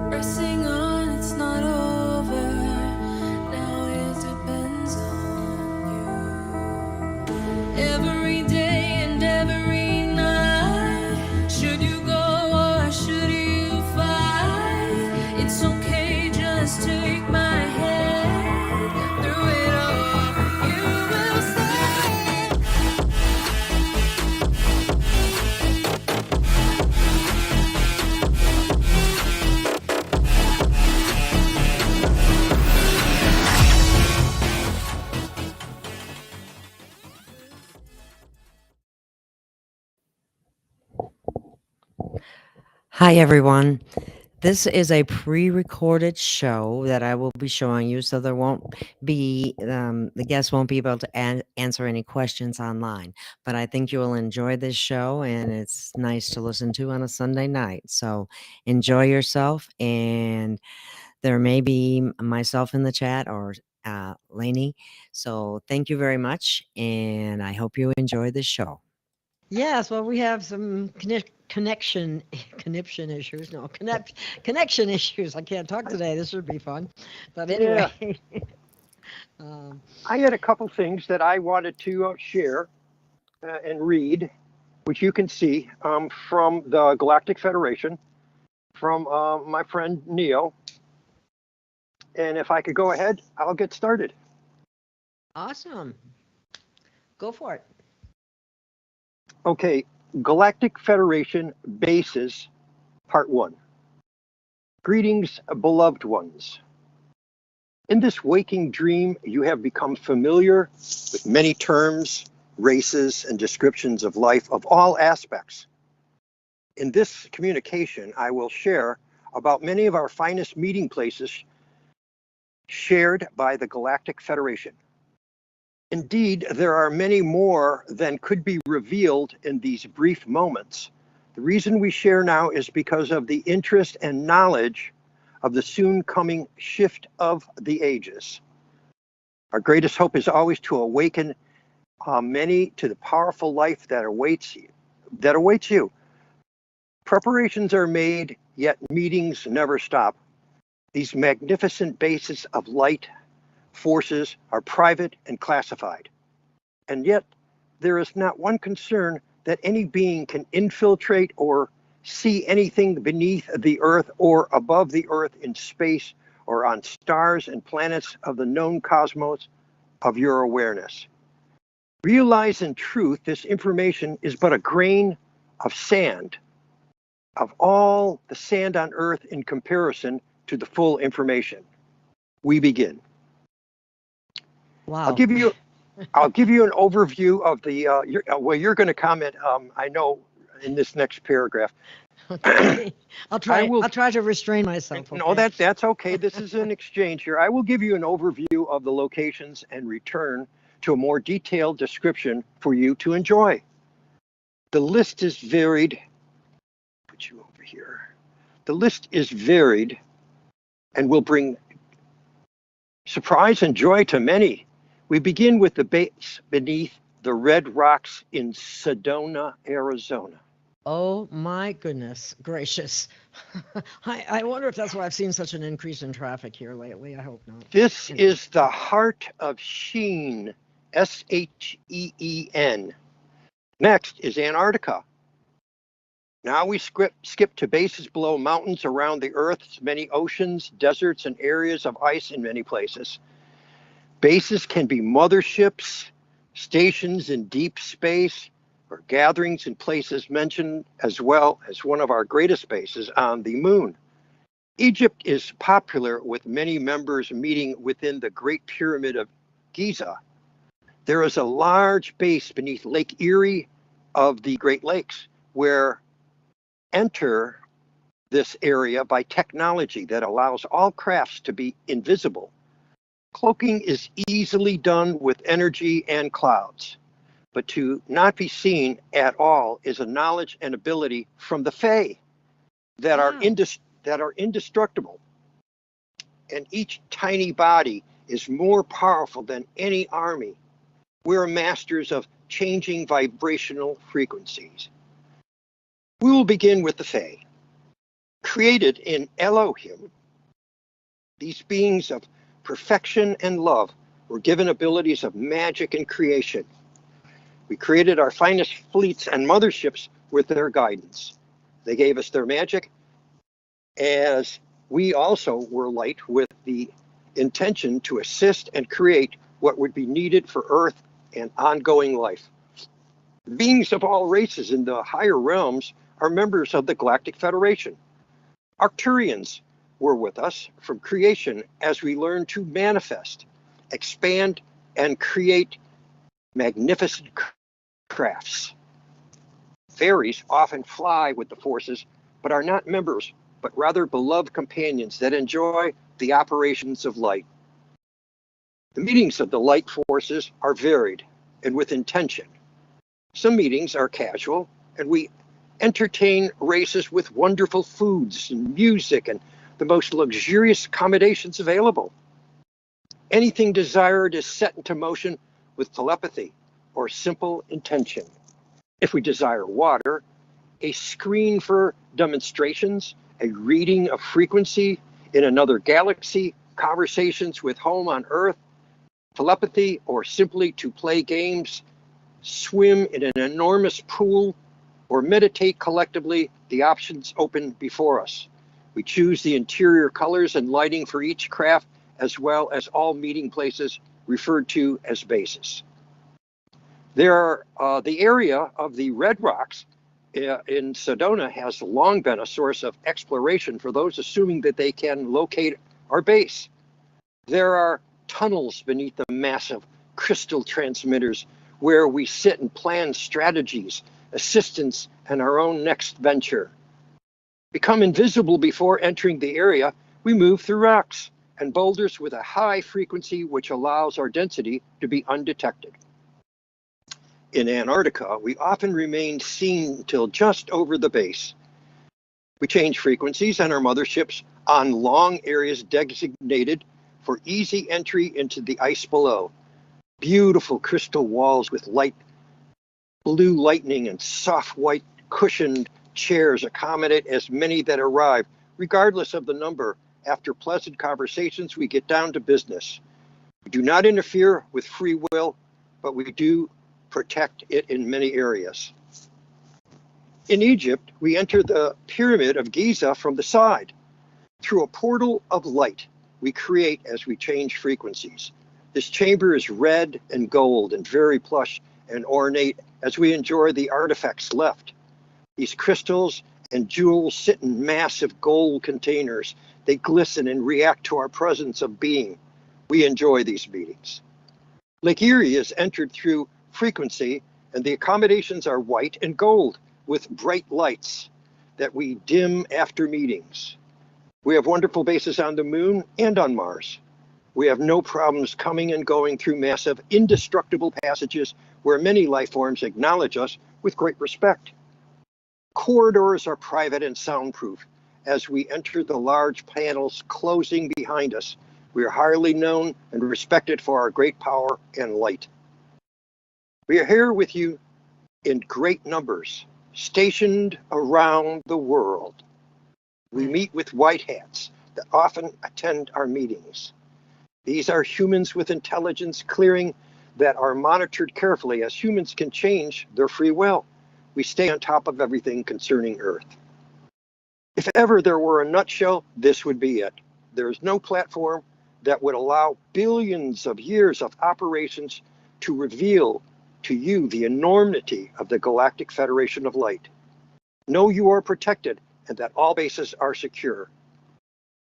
Pressing on, it's not over. Now it depends on you. Every day and every night. Should you go or should you fight? It's okay, just take my hand through it all. You will stay. Hi, everyone. This is a pre-recorded show that I will be showing you, so there won't be the guests won't be able to answer any questions online. But I think you will enjoy this show, and it's nice to listen to on a Sunday night. So enjoy yourself, and there may be myself in the chat or Lainey. So thank you very much, and I hope you enjoy the show. Yes, well, we have some connection issues. No, connection issues. I can't talk today. This should be fun. But anyway, I had a couple things that I wanted to share and read, which you can see from the Galactic Federation, from my friend Neo. And if I could go ahead, I'll get started. Awesome. Go for it. Okay, Galactic Federation Bases, Part 1. Greetings, beloved ones. In this waking dream, you have become familiar with many terms, races, and descriptions of life of all aspects. In this communication, I will share about many of our finest meeting places shared by the Galactic Federation. Indeed, there are many more than could be revealed in these brief moments. The reason we share now is because of the interest and knowledge of the soon coming shift of the ages. Our greatest hope is always to awaken many to the powerful life that awaits you. Preparations are made, yet meetings never stop. These magnificent bases of light forces are private and classified. And yet, there is not one concern that any being can infiltrate or see anything beneath the Earth or above the Earth in space or on stars and planets of the known cosmos of your awareness. Realize in truth, this information is but a grain of sand, of all the sand on Earth in comparison to the full information. We begin. Wow. I'll give you an overview of the, you're going to comment, I know, in this next paragraph. Okay. I'll try to restrain myself. Okay? No, that's okay. This is an exchange here. I will give you an overview of the locations and return to a more detailed description for you to enjoy. The list is varied. Put you over here. The list is varied and will bring surprise and joy to many. We begin with the base beneath the red rocks in Sedona, Arizona. Oh my goodness gracious. I wonder if that's why I've seen such an increase in traffic here lately. I hope not. This is the heart of Sheen, Sheen. Next is Antarctica. Now we skip to bases below mountains around the Earth's many oceans, deserts, and areas of ice in many places. Bases can be motherships, stations in deep space, or gatherings in places mentioned, as well as one of our greatest bases on the moon. Egypt is popular with many members meeting within the Great Pyramid of Giza. There is a large base beneath Lake Erie of the Great Lakes, where enter this area by technology that allows all crafts to be invisible. Cloaking is easily done with energy and clouds, but to not be seen at all is a knowledge and ability from the Fae that are indestructible. And each tiny body is more powerful than any army. We're masters of changing vibrational frequencies. We will begin with the Fae. Created in Elohim, these beings of perfection and love were given abilities of magic and creation. We created our finest fleets and motherships with their guidance. They gave us their magic, as we also were light with the intention to assist and create what would be needed for Earth and ongoing life. Beings of all races in the higher realms are members of the Galactic Federation. Arcturians were with us from creation as we learned to manifest, expand, and create magnificent crafts. Fairies often fly with the forces, but are not members, but rather beloved companions that enjoy the operations of light. The meetings of the light forces are varied and with intention. Some meetings are casual, and we entertain races with wonderful foods and music and the most luxurious accommodations available. Anything desired is set into motion with telepathy or simple intention. If we desire water, a screen for demonstrations, a reading of frequency in another galaxy, conversations with home on Earth, telepathy, or simply to play games, swim in an enormous pool, or meditate collectively, the options open before us. We choose the interior colors and lighting for each craft, as well as all meeting places referred to as bases. The area of the Red Rocks in Sedona has long been a source of exploration for those assuming that they can locate our base. There are tunnels beneath the massive crystal transmitters where we sit and plan strategies, assistance, and our own next venture. Become invisible before entering the area, we move through rocks and boulders with a high frequency which allows our density to be undetected. In Antarctica, we often remain seen till just over the base. We change frequencies and our motherships on long areas designated for easy entry into the ice below. Beautiful crystal walls with light blue lightning and soft white cushioned chairs accommodate as many that arrive, regardless of the number. After pleasant conversations, we get down to business. We do not interfere with free will, but we do protect it in many areas. In Egypt, we enter the Pyramid of Giza from the side. Through a portal of light, we create as we change frequencies. This chamber is red and gold and very plush and ornate as we enjoy the artifacts left. These crystals and jewels sit in massive gold containers. They glisten and react to our presence of being. We enjoy these meetings. Lake Erie is entered through frequency, and the accommodations are white and gold with bright lights that we dim after meetings. We have wonderful bases on the moon and on Mars. We have no problems coming and going through massive, indestructible passages where many life forms acknowledge us with great respect. Corridors are private and soundproof. As we enter the large panels closing behind us, we are highly known and respected for our great power and light. We are here with you in great numbers, stationed around the world. We meet with white hats that often attend our meetings. These are humans with intelligence clearing that are monitored carefully, as humans can change their free will. We stay on top of everything concerning Earth. If ever there were a nutshell, this would be it. There is no platform that would allow billions of years of operations to reveal to you the enormity of the Galactic Federation of Light. Know you are protected and that all bases are secure.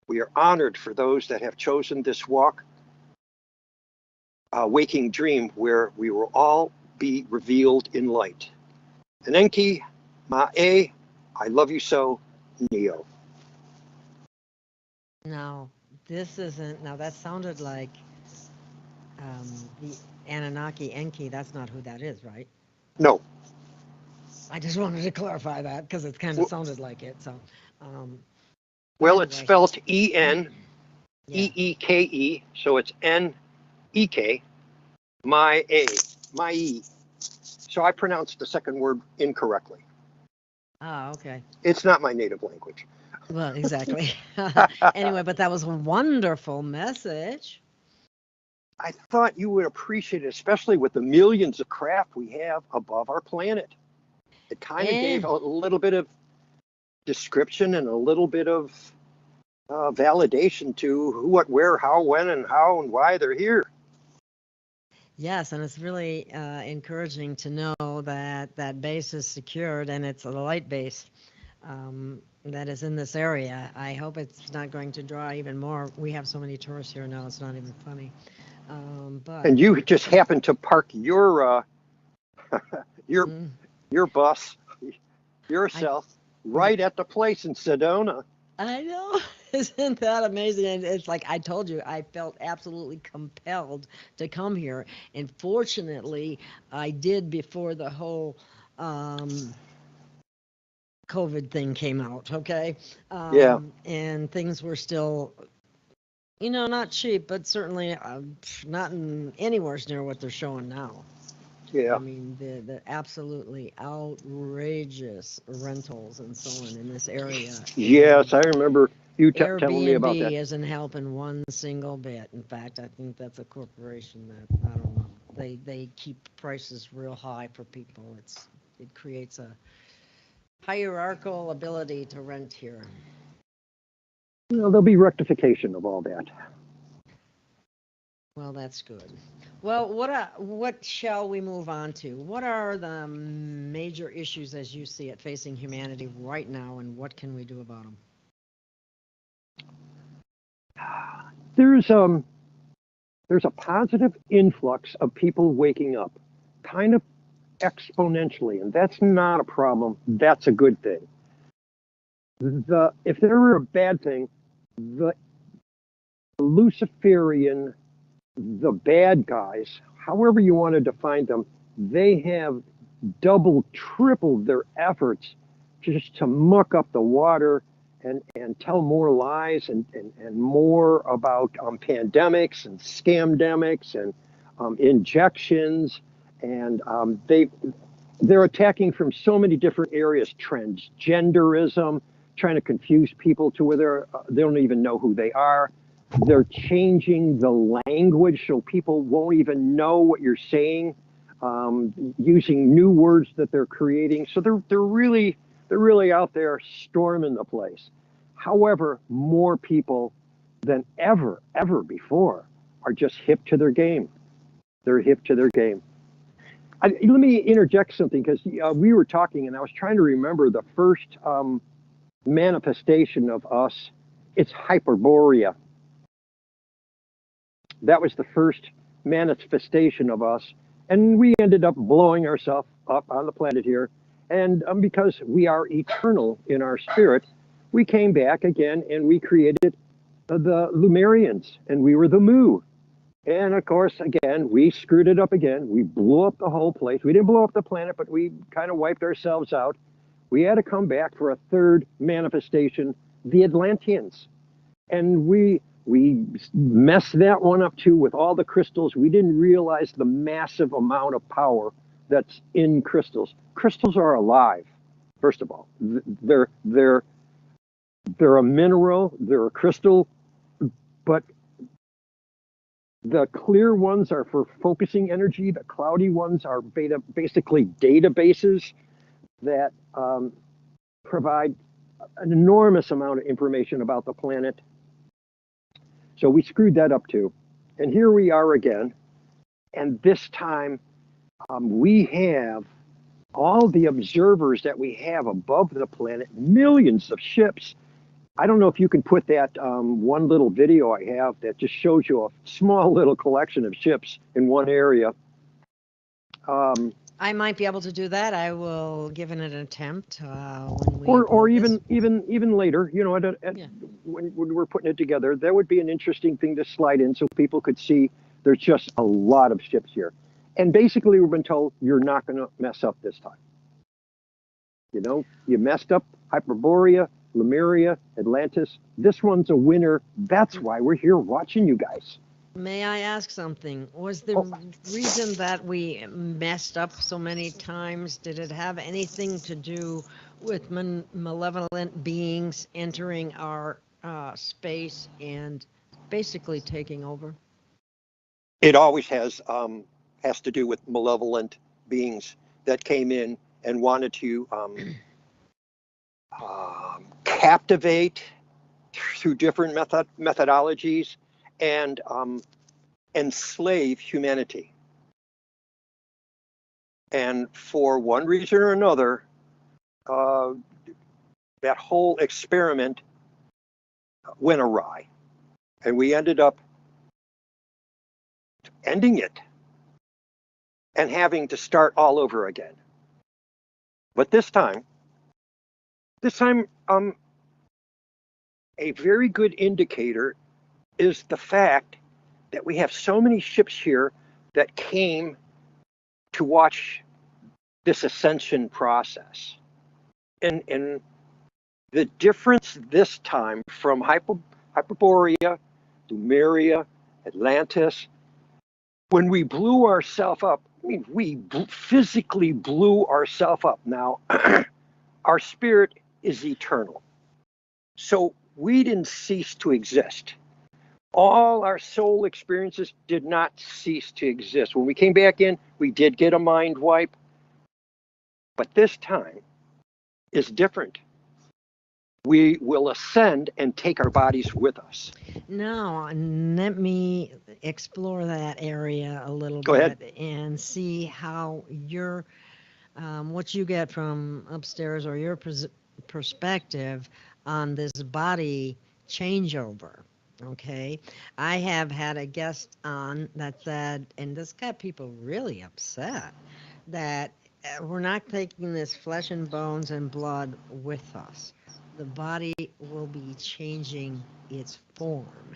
We are honored for those that have chosen this walk, a waking dream where we will all be revealed in light. Enki, Ma'e, I love you so, Neo. Now, this isn't, now that sounded like the Anunnaki Enki. That's not who that is, right? No. I just wanted to clarify that because it kind of sounded like it. So, well, anyway. it's spelled E-N-E-E-K-E, Yeah. so it's N-E-K, Ma'e. So I pronounced the second word incorrectly. Ah, okay. It's not my native language. Well, exactly. Anyway, but that was a wonderful message. I thought you would appreciate it, especially with the millions of craft we have above our planet. It kind of gave And a little bit of description and a little bit of validation to who, what, where, how, when, and how and why they're here. yes, and it's really encouraging to know that that base is secured and it's a light base that is in this area. I hope it's not going to draw even more. We have so many tourists here now, it's not even funny. But And you just happen to park your mm, your bus I yourself right at the place in Sedona. I know. Isn't that amazing? And it's like I told you, I felt absolutely compelled to come here. And fortunately, I did before the whole COVID thing came out, okay? Yeah, And things were still, not cheap, but certainly not anywhere near what they're showing now. yeah. I mean, the absolutely outrageous rentals and so on in this area. And Yes, I remember you telling me about Airbnb that. isn't helping one single bit. In fact, I think that's a corporation that, I don't know, they keep prices real high for people. It creates a hierarchical ability to rent here. Well, there'll be rectification of all that. Well, that's good. Well, what shall we move on to? What are the major issues as you see it facing humanity right now, and what can we do about them? There's um there's a positive influx of people waking up, kind of exponentially, and that's not a problem. That's a good thing. If there were a bad thing, the Luciferian, the bad guys, however you want to define them, they have doubled, tripled their efforts just to muck up the water and tell more lies and more about pandemics and scamdemics and injections. And they're attacking from so many different areas: transgenderism, trying to confuse people to where they don't even know who they are. They're changing the language so people won't even know what you're saying, using new words that they're creating. So they're really out there storming the place. However, more people than ever before are just hip to their game. They're hip to their game. Let me interject something, because we were talking and I was trying to remember the first manifestation of us. It's Hyperborea. That was the first manifestation of us. And we ended up blowing ourselves up on the planet here. And because we are eternal in our spirit, we came back again and we created the Lumerians, and we were the Mu. And of course, again, we screwed it up again. We blew up the whole place. We didn't blow up the planet, but we kind of wiped ourselves out. We had to come back for a third manifestation, the Atlanteans. And we messed that one up too with all the crystals. We didn't realize the massive amount of power that's in crystals. Crystals are alive, first of all. They're a mineral, they're a crystal, but the clear ones are for focusing energy. The cloudy ones are basically databases that provide an enormous amount of information about the planet. So we screwed that up too. And here we are again. And this time we have all the observers that we have above the planet, millions of ships. I don't know if you can put that one little video I have that just shows you a small little collection of ships in one area. I might be able to do that. I will give it an attempt when we Or upload even later, Yeah. when we're putting it together, that would be an interesting thing to slide in so people could see there's just a lot of ships here. And basically, we've been told you're not going to mess up this time. You messed up Hyperborea, Lemuria, Atlantis. This one's a winner. That's why we're here watching you guys. May I ask something? Was the reason that we messed up so many times, did it have anything to do with malevolent beings entering our space and basically taking over? It always has to do with malevolent beings that came in and wanted to captivate through different methodologies and enslave humanity. And for one reason or another, that whole experiment went awry, and we ended up ending it and having to start all over again. But this time, a very good indicator is the fact that we have so many ships here that came to watch this ascension process. And the difference this time from Hyperborea, Lemuria, Atlantis, when we blew ourselves up, I mean, we physically blew ourselves up. Now, our spirit is eternal. So we didn't cease to exist. All our soul experiences did not cease to exist. When we came back in, we did get a mind wipe, but this time is different. We will ascend and take our bodies with us. Now, let me explore that area a little Go bit ahead. and see how your what you get from upstairs or your perspective on this body changeover. Okay, I have had a guest on that said, and this got people really upset, that we're not taking this flesh and bones and blood with us. The body will be changing its form.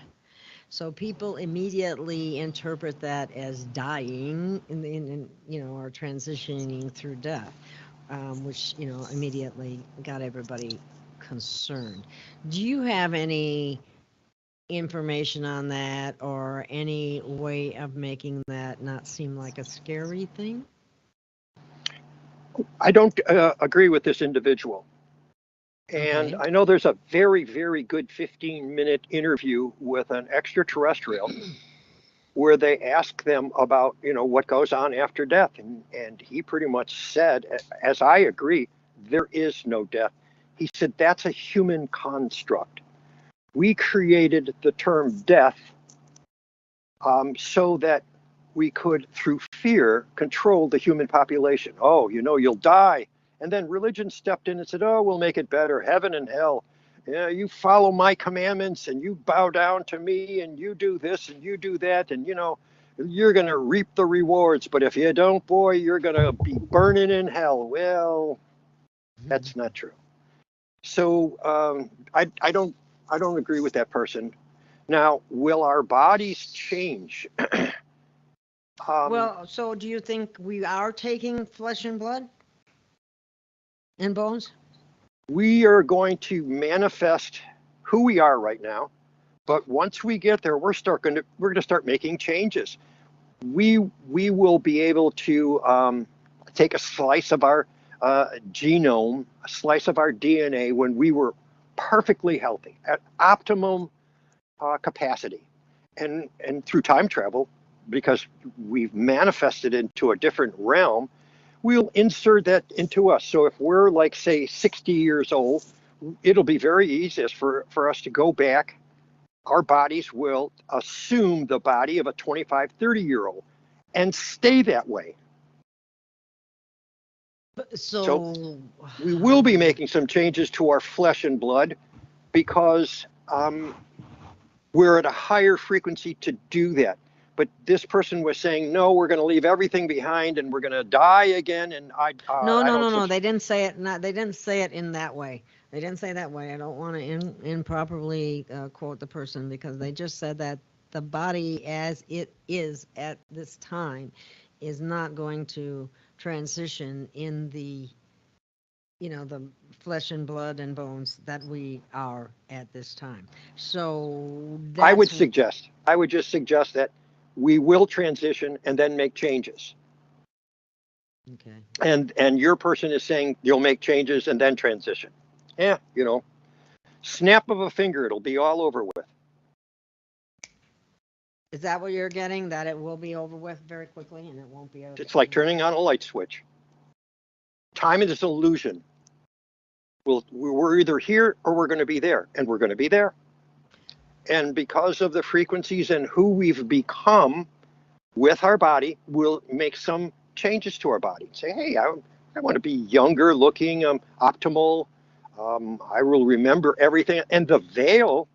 So people immediately interpret that as dying, or transitioning through death, which immediately got everybody concerned. Do you have any information on that, or any way of making that not seem like a scary thing? I don't agree with this individual. And Okay. I know there's a very, very good 15-minute interview with an extraterrestrial where they ask them about, what goes on after death. And he pretty much said, as I agree, there is no death. He said that's a human construct. We created the term death so that we could, through fear, control the human population. Oh, you'll die. And then religion stepped in and said, oh, we'll make it better, heaven and hell. Yeah, you follow my commandments and you bow down to me and you do this and you do that. And, you're going to reap the rewards. But if you don't, boy, you're going to be burning in hell. Well, that's not true. So I don't agree with that person. Now, will our bodies change? Well, so do you think we are taking flesh and blood and bones? We are going to manifest who we are right now, but once we get there, we're going to start making changes. We will be able to take a slice of our genome, a slice of our DNA when we were perfectly healthy at optimum capacity, and through time travel, because we've manifested into a different realm, we'll insert that into us. So if we're like, say, 60 years old, it'll be very easy for us to go back. Our bodies will assume the body of a 25, 30-year-old and stay that way. So we will be making some changes to our flesh and blood because we're at a higher frequency to do that. But this person was saying, no, we're going to leave everything behind and we're going to die again. And No. They didn't say it. They didn't say it in that way. They didn't say that way. I don't want to improperly quote the person, because they just said that the body as it is at this time is not going to transition in the the flesh and blood and bones that we are at this time. So I would just suggest that we will transition and then make changes. Okay. And your person is saying you'll make changes and then transition. Yeah, snap of a finger, it'll be all over with. Is that what you're getting? That it will be over with very quickly and it won't be It's like okay? turning on a light switch. Time is an illusion. We're either here or we're going to be there, and we're going to be there. And because of the frequencies and who we've become with our body, we'll make some changes to our body. Say, hey, I want to be younger looking, optimal. I will remember everything. And the veil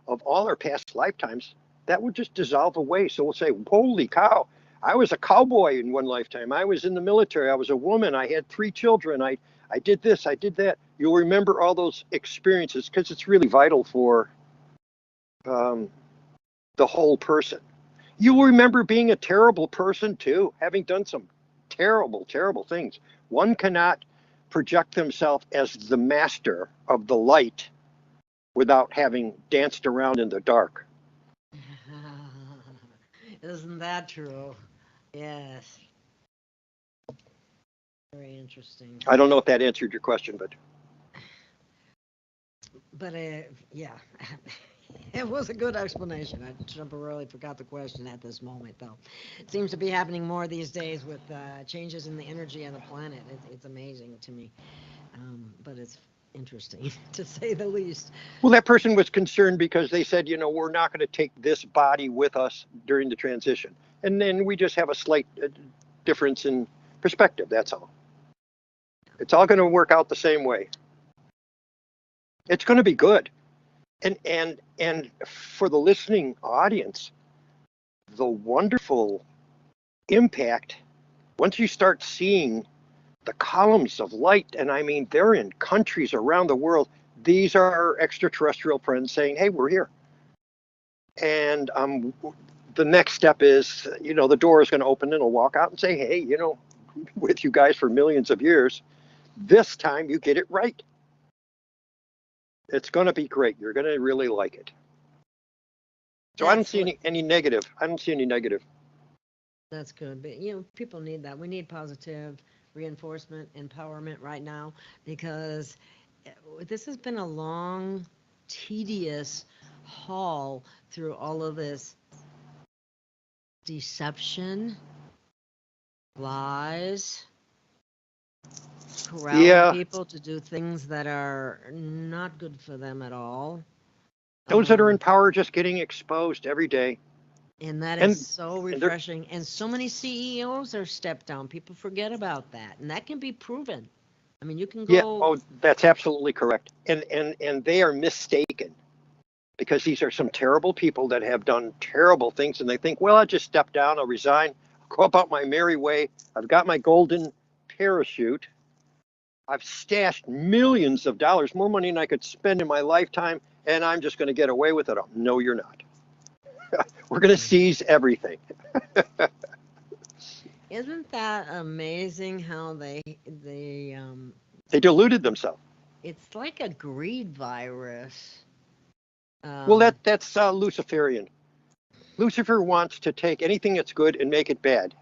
of all our past lifetimes, that would just dissolve away. So we'll say, holy cow, I was a cowboy in one lifetime. I was in the military. I was a woman. I had 3 children. I did this. I did that. You'll remember all those experiences because it's really vital for um, the whole person. You will remember being a terrible person too, having done some terrible, terrible things. One cannot project themselves as the master of the light without having danced around in the dark. Isn't that true? Yes. Very interesting. I don't know if that answered your question, but Yeah, it was a good explanation. I temporarily forgot the question at this moment, though. It seems to be happening more these days with changes in the energy of the planet. It's amazing to me, but it's interesting to say the least. well, that person was concerned because they said, we're not going to take this body with us during the transition. And then we just have a slight difference in perspective. That's all. It's all going to work out the same way. It's going to be good. And for the listening audience, the wonderful impact once you start seeing the columns of light, and I mean they're in countries around the world. These are our extraterrestrial friends saying, "Hey, we're here." And the next step is, the door is going to open and it'll walk out and say, "Hey, with you guys for millions of years, this time you get it right. It's going to be great. You're going to really like it." So I don't see any negative. I don't see any negative. That's good. But, people need that. We need positive reinforcement, empowerment right now because this has been a long, tedious haul through all of this deception, lies, corralling people to do things that are not good for them at all. Those that are in power are just getting exposed every day. And that is so refreshing. And so many CEOs are stepped down. People forget about that. And that can be proven. I mean, you can go. Yeah, that's absolutely correct. And they are mistaken because these are some terrible people that have done terrible things. And they think, well, I'll just step down, I'll resign, I'll go about my merry way. I've got my golden parachute. I've stashed millions of dollars, more money than I could spend in my lifetime, and I'm just going to get away with it. No, you're not. We're going to seize everything. Isn't that amazing how they deluded themselves. It's like a greed virus. Well, that's Luciferian. Lucifer wants to take anything that's good and make it bad.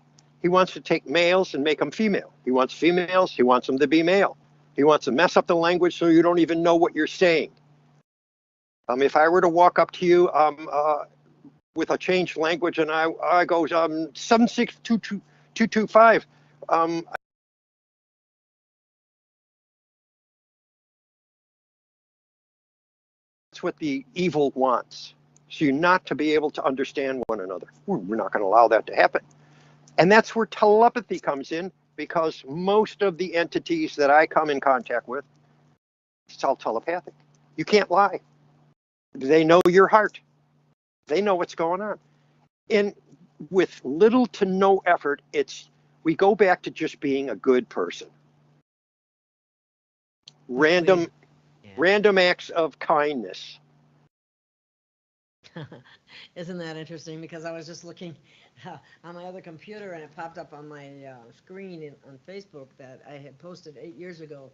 He wants to take males and make them female. He wants females, he wants them to be male. He wants to mess up the language so you don't even know what you're saying. If I were to walk up to you with a changed language and I go 7622225, that's what the evil wants. So you're not to be able to understand one another. We're not going to allow that to happen. And that's where telepathy comes in, because most of the entities that I come in contact with, it's all telepathic. You can't lie. They know your heart. They know what's going on. And with little to no effort, we go back to just being a good person. Random acts of kindness. Isn't that interesting? Because I was just looking on my other computer and it popped up on my screen on Facebook that I had posted 8 years ago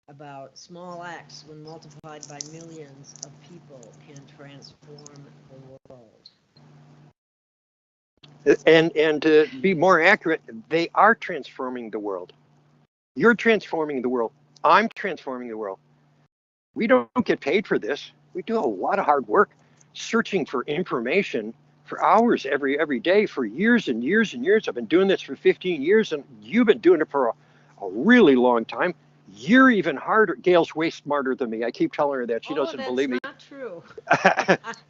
about small acts when multiplied by millions of people can transform the world. And to be more accurate, they are transforming the world. You're transforming the world. I'm transforming the world. We don't get paid for this. We do a lot of hard work searching for information for hours every day for years and years and years. I've been doing this for 15 years, and you've been doing it for a really long time. You're even harder. Gail's way smarter than me. I keep telling her that. She doesn't believe me. That's not true.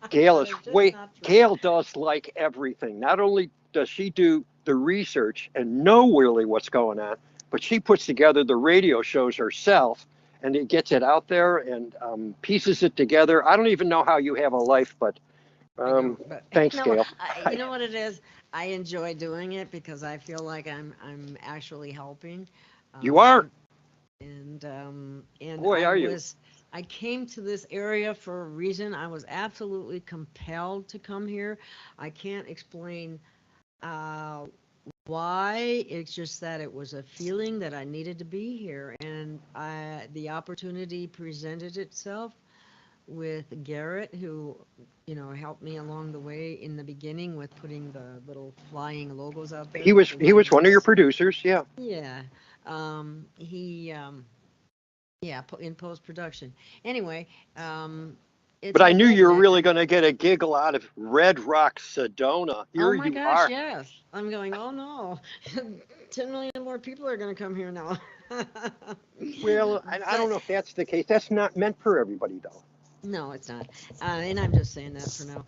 Gail is That way. not true. Gail does like everything. Not only does she do the research and know really what's going on, but she puts together the radio shows herself, and it gets it out there and pieces it together. I don't even know how you have a life, but thanks, no, Gail. you know what it is? I enjoy doing it because I feel like I'm actually helping. You are. And Boy, are you. I came to this area for a reason. I was absolutely compelled to come here. I can't explain why. It's just that it was a feeling that I needed to be here, and the opportunity presented itself with Garrett, who helped me along the way in the beginning with putting the little flying logos out there. He was one of your producers, yeah. Yeah. In post-production. Anyway, but I knew you were really going to get a giggle out of Red Rock, Sedona. Here oh my you gosh, are. yes. I'm going, oh no, 10 million more people are going to come here now. Well, I don't know if that's the case. That's not meant for everybody, though. No, it's not. And I'm just saying that for now.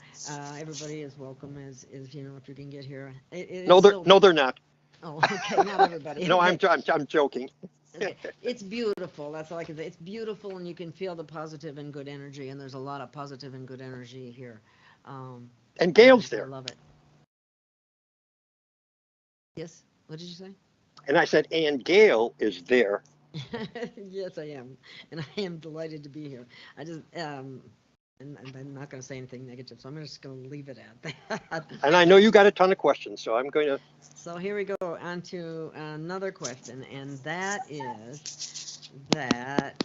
Everybody is welcome as if you can get here. No, they're not. Oh, okay, not everybody. No, okay. I'm joking. Okay. It's beautiful. That's all I can say. It's beautiful, and you can feel the positive and good energy, and there's a lot of positive and good energy here. And Gail's there. I love it. Yes? What did you say? And I said, and Gail is there. Yes, I am. And I am delighted to be here. I just, and I'm not going to say anything negative, so I'm just going to leave it at that. And I know you got a ton of questions, so I'm going to. So here we go on to another question, and that is that,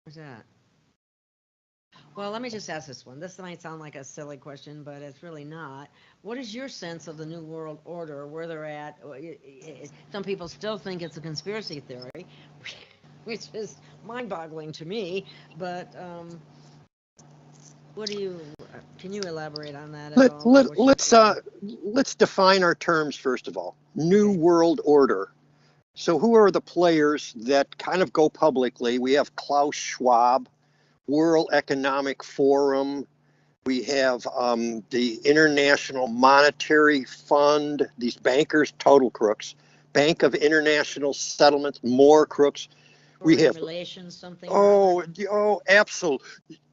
what's that? Well, let me just ask this one. This might sound like a silly question, but it's really not. What is your sense of the New World Order, where they're at? Some people still think it's a conspiracy theory, which is mind-boggling to me, but can you elaborate on that at all? Let's define our terms first of all. New World Order. So who are the players that kind of go publicly? We have Klaus Schwab, World Economic Forum. We have the International Monetary Fund, these bankers, total crooks. Bank of International Settlements, more crooks. We have relations, something.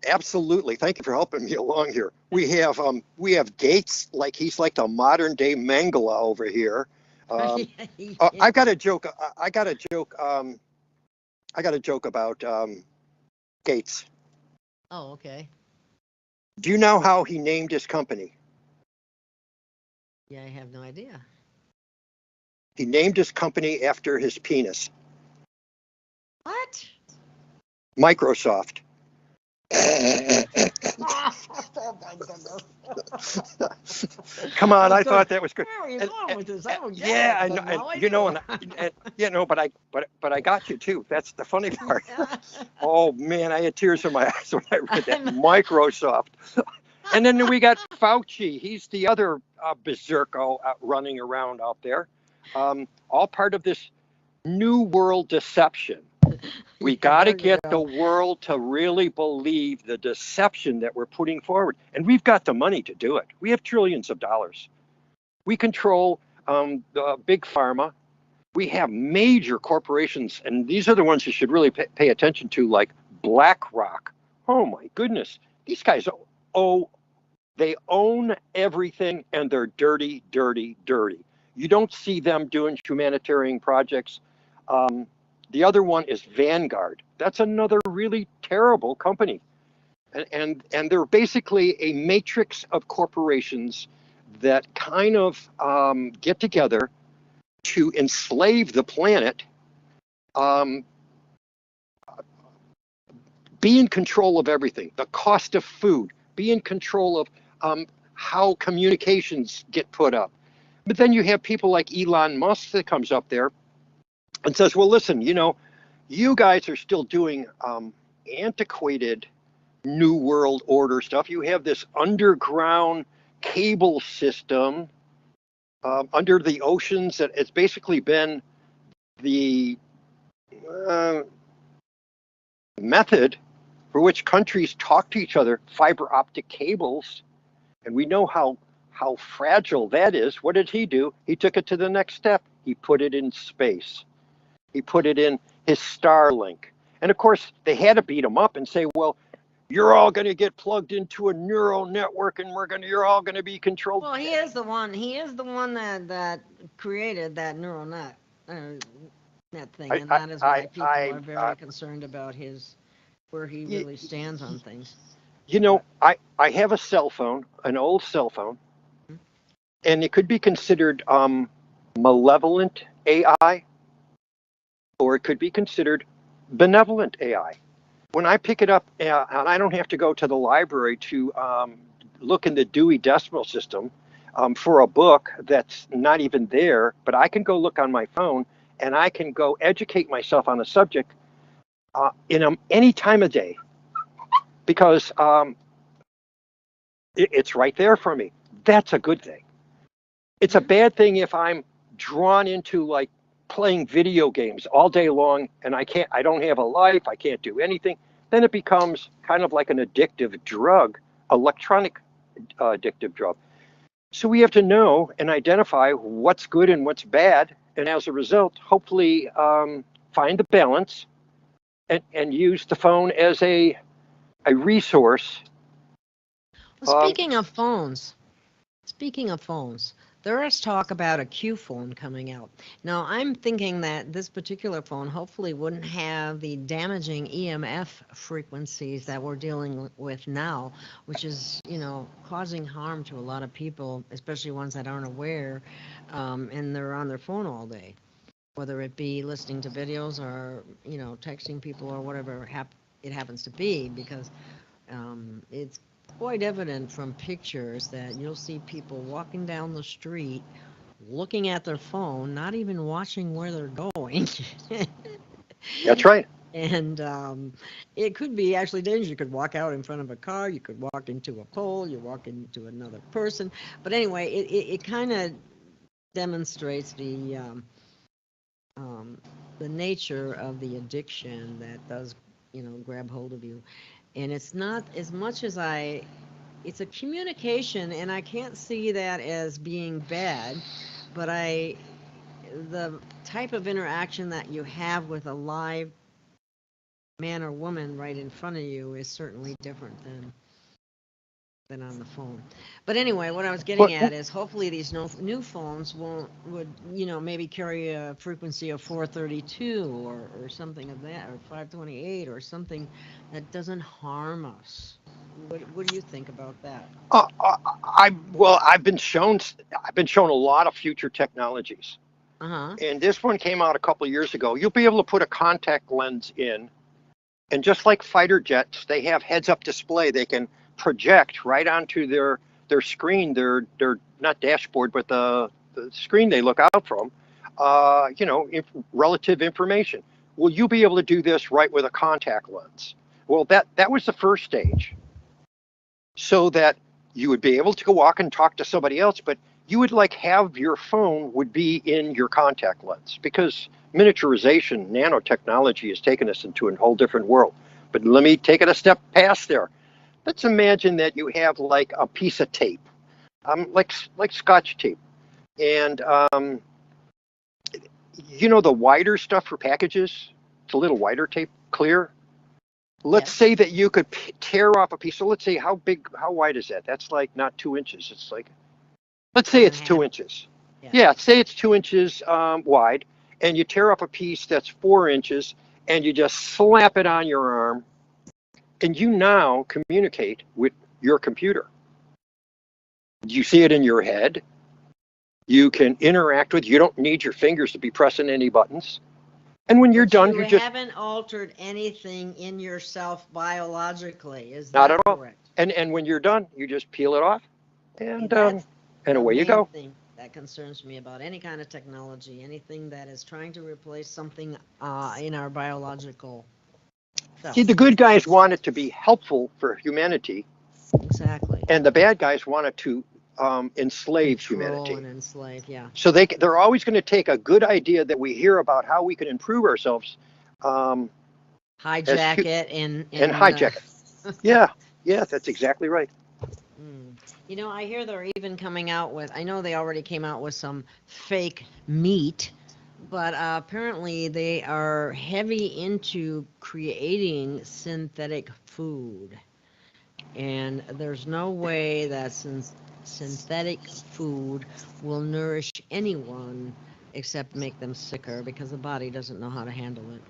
Absolutely. Thank you for helping me along here. We have Gates, like he's like the modern day Mengele over here. I got a joke. I got a joke about Gates. Oh, okay. Do you know how he named his company? Yeah, I have no idea. He named his company after his penis. What? Microsoft. Come on, I thought that was good. Yeah, I know, but I got you too. That's the funny part. Oh man, I had tears in my eyes when I read that. Microsoft. And then we got Fauci. He's the other berserko running around out there. All part of this new world deception. We got to get the world to really believe the deception that we're putting forward. And we've got the money to do it. We have trillions of dollars. We control the big pharma. We have major corporations, and these are the ones you should really pay attention to, like BlackRock. Oh my goodness. These guys they own everything, and they're dirty, dirty, dirty. You don't see them doing humanitarian projects. The other one is Vanguard. That's another really terrible company. And they're basically a matrix of corporations that kind of get together to enslave the planet, be in control of everything, the cost of food, be in control how communications get put up. But then you have people like Elon Musk that comes up there and says, well, listen, you guys are still doing antiquated New World Order stuff. You have this underground cable system under the oceans that it's basically been the method for which countries talk to each other, fiber optic cables. And we know how fragile that is. What did he do? He took it to the next step. He put it in space. He put it in his Starlink. And of course, they had to beat him up and say, well, you're all going to get plugged into a neural network and you're all going to be controlled. Well, he is the one that created that neural net thing. And that is why people are very concerned about where he really stands on things. I have a cell phone, an old cell phone, and it could be considered malevolent AI, or it could be considered benevolent AI. When I pick it up, and I don't have to go to the library to look in the Dewey Decimal System for a book that's not even there, but I can go look on my phone and I can go educate myself on a subject in any time of day, because it's right there for me. That's a good thing. It's a bad thing if I'm drawn into like playing video games all day long and I don't have a life, I can't do anything. Then it becomes kind of like an addictive drug, electronic addictive drug. So we have to know and identify what's good and what's bad, and as a result, hopefully find the balance and use the phone as a resource. Well, speaking of phones, there is talk about a Q phone coming out. Now, I'm thinking that this particular phone hopefully wouldn't have the damaging EMF frequencies that we're dealing with now, which is, causing harm to a lot of people, especially ones that aren't aware, and they're on their phone all day, whether it be listening to videos or, texting people or whatever it happens to be, because it's quite evident from pictures that you'll see people walking down the street looking at their phone, not even watching where they're going. That's right. And it could be actually dangerous. You could walk out in front of a car, you could walk into a pole, you walk into another person. But anyway, it kind of demonstrates the nature of the addiction that does, grab hold of you. And it's not as much as it's a communication, and I can't see that as being bad, but the type of interaction that you have with a live man or woman right in front of you is certainly different than on the phone. But anyway, what I was getting at is hopefully these new phones would maybe carry a frequency of 432 or something of that, or 528 or something that doesn't harm us. What do you think about that? I've been shown a lot of future technologies. And this one came out a couple of years ago. You'll be able to put a contact lens in, and just like fighter jets, they have heads-up display. They can project right onto their screen, their not dashboard, but the screen they look out from, relative information. Will you be able to do this right with a contact lens? Well, that was the first stage, so that you would be able to go walk and talk to somebody else, but you would have your phone would be in your contact lens, because miniaturization, nanotechnology has taken us into a whole different world. But let me take it a step past there. Let's imagine that you have a piece of tape, like Scotch tape, and the wider stuff for packages. It's a little wider tape, clear. Let's say that you could tear off a piece. So let's say how wide is that? That's not 2 inches. It's let's say it's 2 inches. Yeah, say it's 2 inches wide, and you tear off a piece that's 4 inches, and you just slap it on your arm. And you now communicate with your computer. You see it in your head. You can interact with. You don't need your fingers to be pressing any buttons. And when you're done, you haven't altered anything in yourself biologically. Is that not at all correct? And when you're done, you just peel it off, and That's away you main go. thing that concerns me about any kind of technology, anything that is trying to replace something in our biological self. See, the good guys want it to be helpful for humanity, Exactly. and the bad guys want it to enslave Control humanity. and enslave, yeah. So they're always going to take a good idea that we hear about how we can improve ourselves, um, Hijack it and hijack it. Yeah, that's exactly right. Mm. You know, I hear they're even coming out with, I know they already came out with some fake meat, but apparently they are heavy into creating synthetic food. And there's no way that synthetic food will nourish anyone except make them sicker because the body doesn't know how to handle it.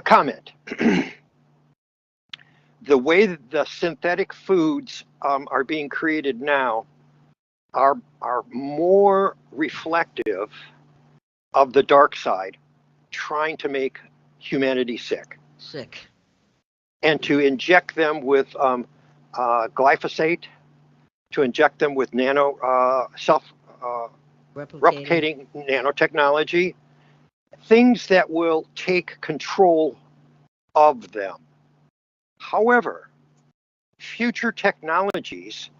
Comment. The way that the synthetic foods are being created now are more reflective of the dark side, trying to make humanity sick, and to inject them with glyphosate, to inject them with self replicating nanotechnology, things that will take control of them. However, future technologies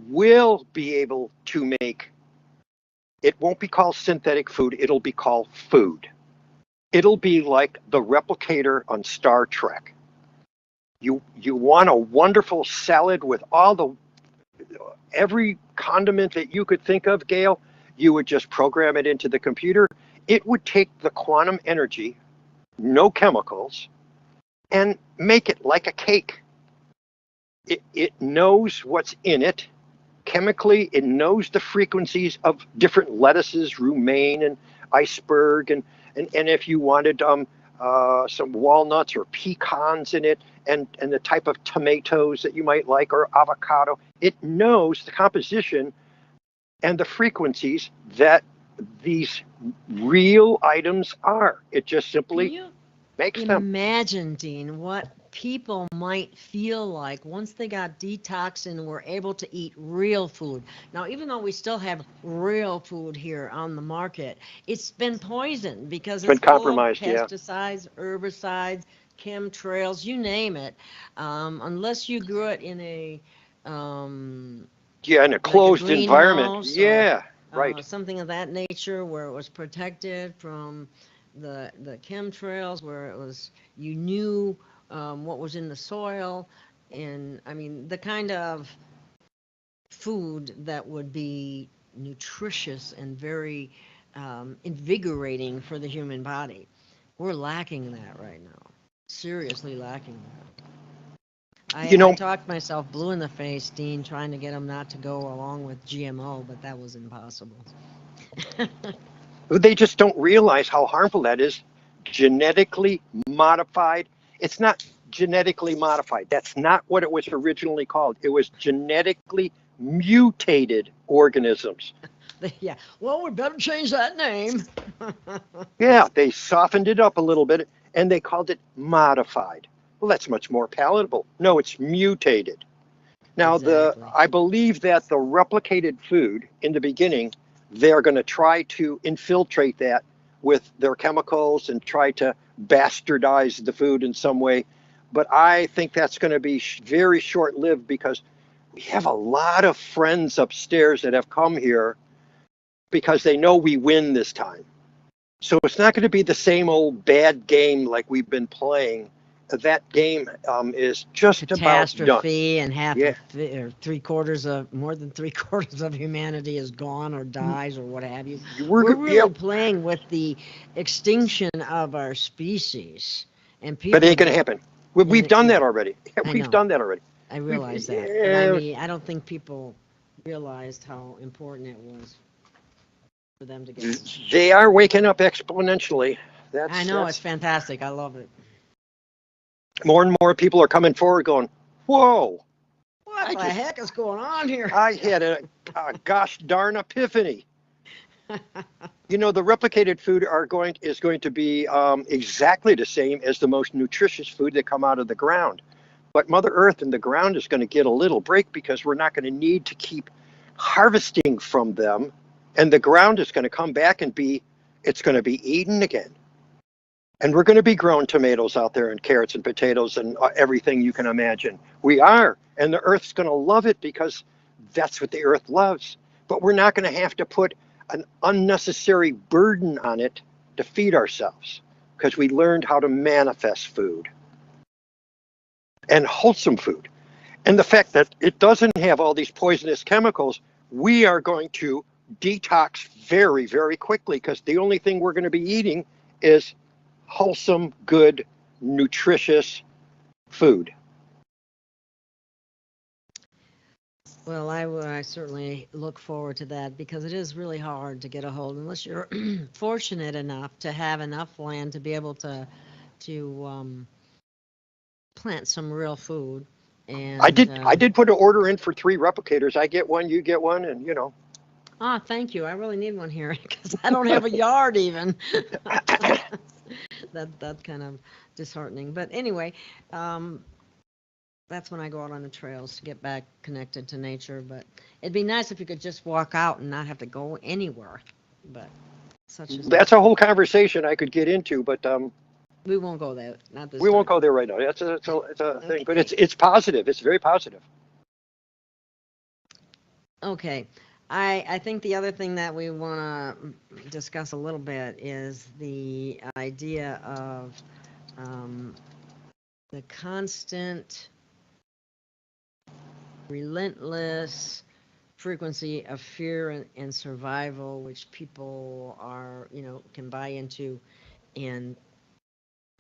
will be able to make it. Won't be called synthetic food, it'll be called food. It'll be like the replicator on Star Trek. You want a wonderful salad with every condiment that you could think of, Gail. You would just program it into the computer. It would take the quantum energy, no chemicals, and make it like a cake. It knows what's in it. Chemically, it knows the frequencies of different lettuces, romaine and iceberg, and if you wanted some walnuts or pecans in it, and the type of tomatoes that you might like, or avocado. It knows the composition and the frequencies that these real items are. It just simply makes them. Imagine, Dean, what people might feel like once they got detoxed and were able to eat real food. Now, even though we still have real food here on the market, it's been poisoned because it's been compromised, full of pesticides, herbicides, chemtrails, you name it. Unless you grew it in a in a closed environment. Right. Something of that nature where it was protected from the chemtrails, where it was, you knew what was in the soil, and I mean the kind of food that would be nutritious and very invigorating for the human body. We're lacking that right now. Seriously lacking that. I talked myself blue in the face, Dean, trying to get them not to go along with GMO, but that was impossible. They just don't realize how harmful that is. Genetically modified. It's not genetically modified. That's not what it was originally called. It was genetically mutated organisms. Yeah. Well, we better change that name. Yeah, they softened it up a little bit and they called it modified. Well, that's much more palatable. No, it's mutated. Now, Exactly. I believe that the replicated food in the beginning, they're going to try to infiltrate that with their chemicals and try to bastardize the food in some way. But I think that's going to be very short-lived because we have a lot of friends upstairs that have come here because they know we win this time. So it's not going to be the same old bad game like we've been playing. That game is just catastrophe, about done. And half or more than three quarters of humanity is gone or dies or what have you. We're really playing with the extinction of our species, and people. But it ain't going to happen. We've done that already. We've done that already. I realize that. But I mean, I don't think people realized how important it was for them to get. They are waking up exponentially. I know, it's fantastic. I love it. More and more people are coming forward going, whoa. What the heck is going on here? I had a gosh darn epiphany. You know, the replicated food is going to be exactly the same as the most nutritious food that come out of the ground. But Mother Earth and the ground is going to get a little break because we're not going to need to keep harvesting from them, and the ground is going to come back and it's going to be eaten again. And we're going to be growing tomatoes out there and carrots and potatoes and everything you can imagine. We are, and the Earth's going to love it because that's what the Earth loves. But we're not going to have to put an unnecessary burden on it to feed ourselves because we learned how to manifest food and wholesome food. And the fact that it doesn't have all these poisonous chemicals, we are going to detox very, very quickly because the only thing we're going to be eating is wholesome, good, nutritious food. Well, I certainly look forward to that because it is really hard to get a hold unless you're fortunate enough to have enough land to be able to plant some real food. And I did put an order in for 3 replicators. I get one, you get one, and you know. Ah, thank you. I really need one here because I don't have a yard even. That's kind of disheartening. But anyway, that's when I go out on the trails to get back connected to nature. But it'd be nice if you could just walk out and not have to go anywhere. But that's a whole conversation I could get into, but we won't go there. Not this. We time. won't go there right now. It's a thing, but it's positive. It's very positive. Okay. I think the other thing that we want to discuss a little bit is the idea of the constant, relentless frequency of fear and survival, which people are, can buy into and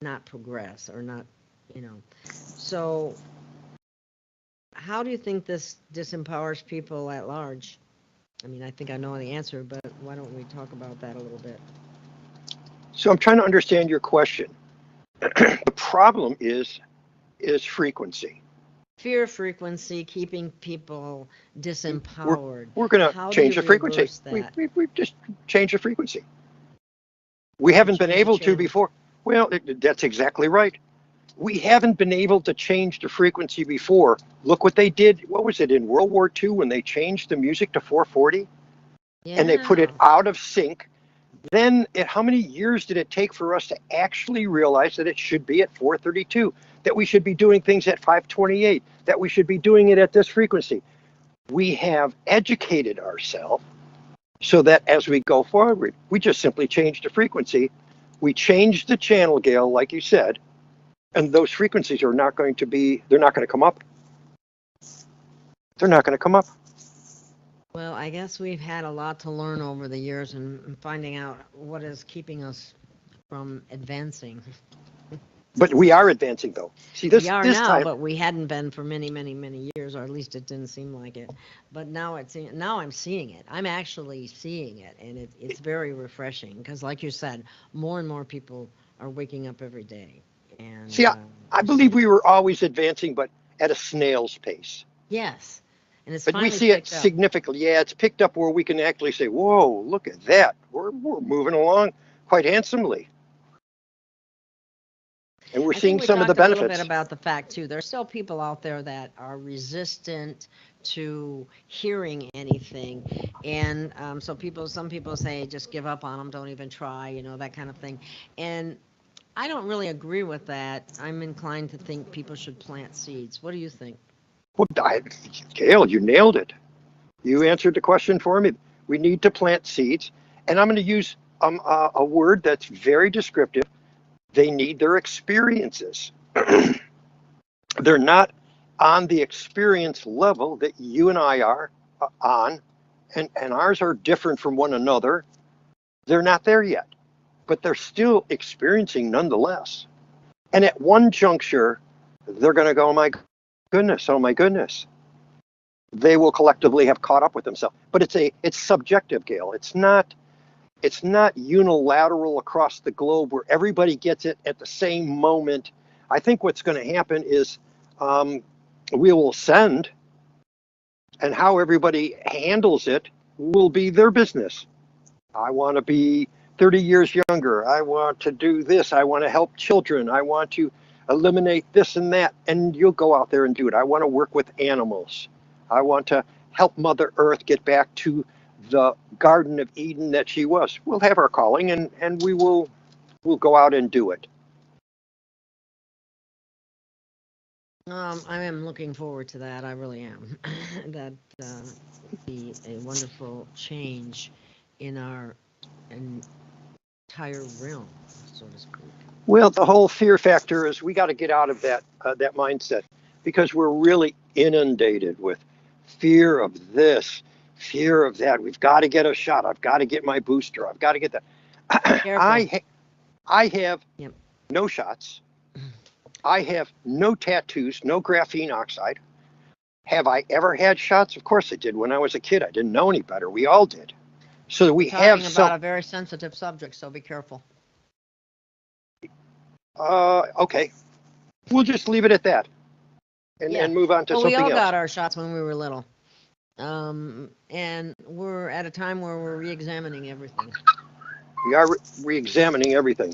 not progress or not, So how do you think this disempowers people at large? I mean, I think I know the answer, but why don't we talk about that a little bit? So I'm trying to understand your question. The problem is frequency. Fear frequency, keeping people disempowered. We're going to change the frequency. We've just changed the frequency. We haven't been able to before. Well, that's exactly right. We haven't been able to change the frequency before. Look what they did. What was it in World War II when they changed the music to 440? Yeah. And they put it out of sync. Then how many years did it take for us to actually realize that it should be at 432, that we should be doing things at 528, that we should be doing it at this frequency? We have educated ourselves so that as we go forward, we just simply change the frequency. We change the channel, Gail, like you said, and those frequencies are not going to they're not going to come up. They're not going to come up. Well, I guess we've had a lot to learn over the years and finding out what is keeping us from advancing. But we are advancing, though. See, this now, time, but we hadn't been for many, many, many years, or at least it didn't seem like it. But now I'm seeing it. I'm actually seeing it, and it's very refreshing because, like you said, more and more people are waking up every day. And see, I believe we were always advancing, but at a snail's pace. Yes. And but we see it significantly. Yeah, it's picked up where we can actually say, whoa, look at that. We're moving along quite handsomely. And we're seeing some of the benefits. A little bit about the fact, too. There's still people out there that are resistant to hearing anything. And some people say, just give up on them, don't even try, that kind of thing. And I don't really agree with that. I'm inclined to think people should plant seeds. What do you think? Well, Gail, you nailed it. You answered the question for me. We need to plant seeds. And I'm going to use a word that's very descriptive. They need their experiences. They're not on the experience level that you and I are on, and ours are different from one another. They're not there yet, but they're still experiencing nonetheless. And at one juncture, they're going to go, oh my goodness. They will collectively have caught up with themselves. But it's subjective, Gail. It's not unilateral across the globe where everybody gets it at the same moment. I think what's going to happen is we will ascend, and how everybody handles it will be their business. I want to be 30 years younger. I want to do this. I want to help children. I want to eliminate this and that. And you'll go out there and do it. I want to work with animals. I want to help Mother Earth get back to the Garden of Eden that she was. We'll have our calling, and we'll go out and do it. I am looking forward to that. I really am. That would be a wonderful change in our entire realm, so to speak. Well, the whole fear factor is we got to get out of that mindset, because we're really inundated with fear of this, fear of that. We've got to get a shot. I've got to get my booster. I've got to get that. I have no shots. I have no tattoos, no graphene oxide. Have I ever had shots? Of course I did. When I was a kid, I didn't know any better. We all did. So we have talking about a very sensitive subject, so be careful. Okay. We'll just leave it at that and move on to something else. We all got our shots when we were little. And we're at a time where we're re-examining everything. We are re-examining everything.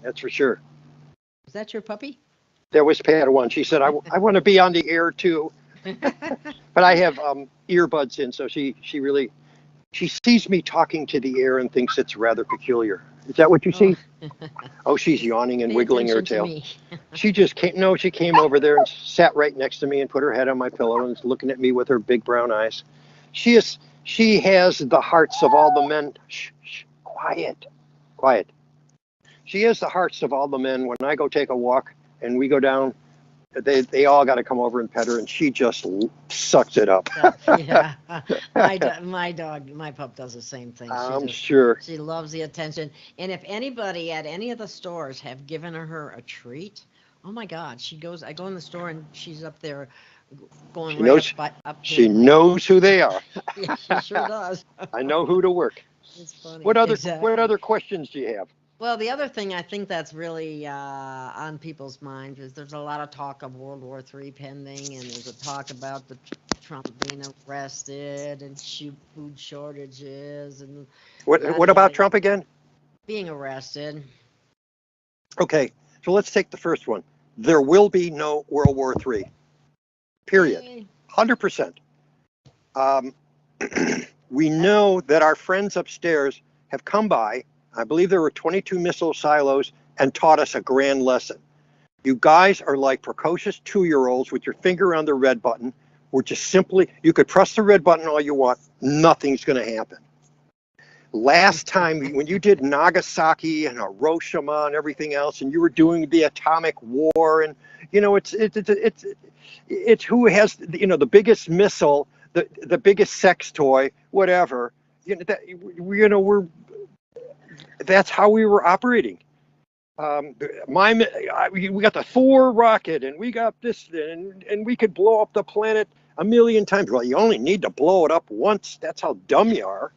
That's for sure. Is that your puppy? That was Padawan. She said, I want to be on the air too. But I have earbuds in, so she sees me talking to the air and thinks it's rather peculiar. Is that what you see? Oh, she's yawning and wiggling her tail. She came over there and sat right next to me and put her head on my pillow and is looking at me with her big brown eyes. She has the hearts of all the men. Shh, quiet. She has the hearts of all the men. When I go take a walk and we go down, they all got to come over and pet her, and she just sucks it up. Yeah, my pup does the same thing. I'm sure. She loves the attention. And if anybody at any of the stores have given her a treat, oh my God, I go in the store and she's up there going up. She knows who they are. Yeah, she sure does. I know who to work. It's funny. What other questions do you have? Well, the other thing I think that's really on people's minds is there's a lot of talk of World War III pending, and there's a talk about the Trump being arrested and food shortages and what about Trump again? Being arrested. Okay, so let's take the first one. There will be no World War III. Period. 100%. We know that our friends upstairs have come by. I believe there were 22 missile silos and taught us a grand lesson. You guys are like precocious 2-year-olds with your finger on the red button. We're just simply, you could press the red button all you want. Nothing's going to happen. Last time when you did Nagasaki and Hiroshima and everything else, and you were doing the atomic war, and it's who has the biggest missile, the biggest sex toy, whatever. That's how we were operating. We got the Thor rocket, and we got this, and we could blow up the planet 1,000,000 times. Well, you only need to blow it up once. That's how dumb you are,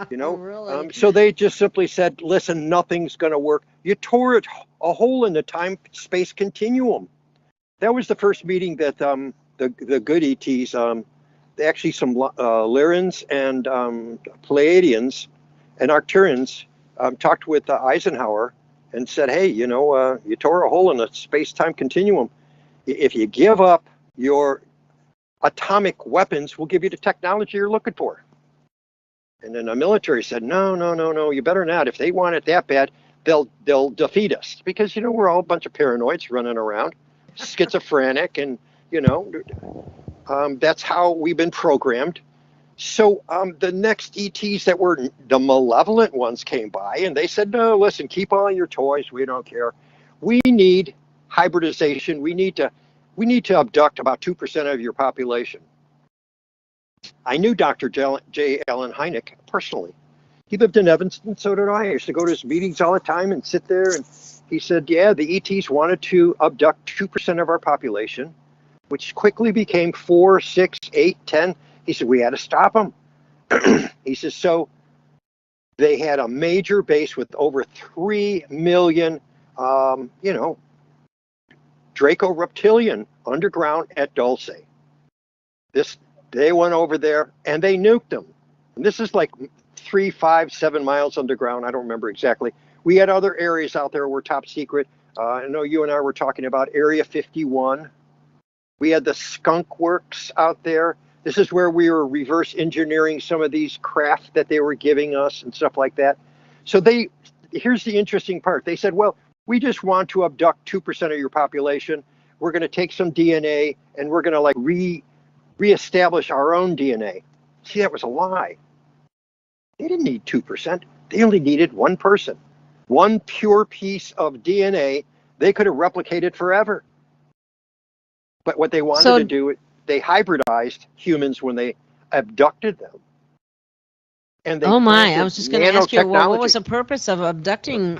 Really? So they just simply said, "Listen, nothing's going to work." You tore a hole in the time-space continuum. That was the first meeting that the good ETs, actually some Lyrans and Pleiadians and Arcturians. Talked with Eisenhower and said, hey, you tore a hole in the space-time continuum. If you give up your atomic weapons, we'll give you the technology you're looking for. And then the military said, no, you better not. If they want it that bad, they'll defeat us. Because, we're all a bunch of paranoids running around, schizophrenic, and, that's how we've been programmed. So the next ETs that were the malevolent ones came by, and they said, no, listen, keep all your toys. We don't care. We need hybridization. We need to abduct about 2% of your population. I knew Dr. J. Allen Hynek personally. He lived in Evanston, so did I. I used to go to his meetings all the time and sit there, and he said, yeah, the ETs wanted to abduct 2% of our population, which quickly became 4, 6, 8, 10. He said, we had to stop them. He says, so they had a major base with over 3 million, Draco reptilian underground at Dulce. They went over there and they nuked them. And this is like 3, 5, 7 miles underground. I don't remember exactly. We had other areas out there were top secret. I know you and I were talking about Area 51. We had the skunk works out there. This is where we were reverse engineering some of these craft that they were giving us and stuff like that. So here's the interesting part. They said, well, we just want to abduct 2% of your population. We're going to take some DNA and we're going to like reestablish our own DNA. See, that was a lie. They didn't need 2%. They only needed one person, one pure piece of DNA. They could have replicated forever. But what they wanted to do, they hybridized humans when they abducted them. And they I was just going to ask you, well, what was the purpose of abducting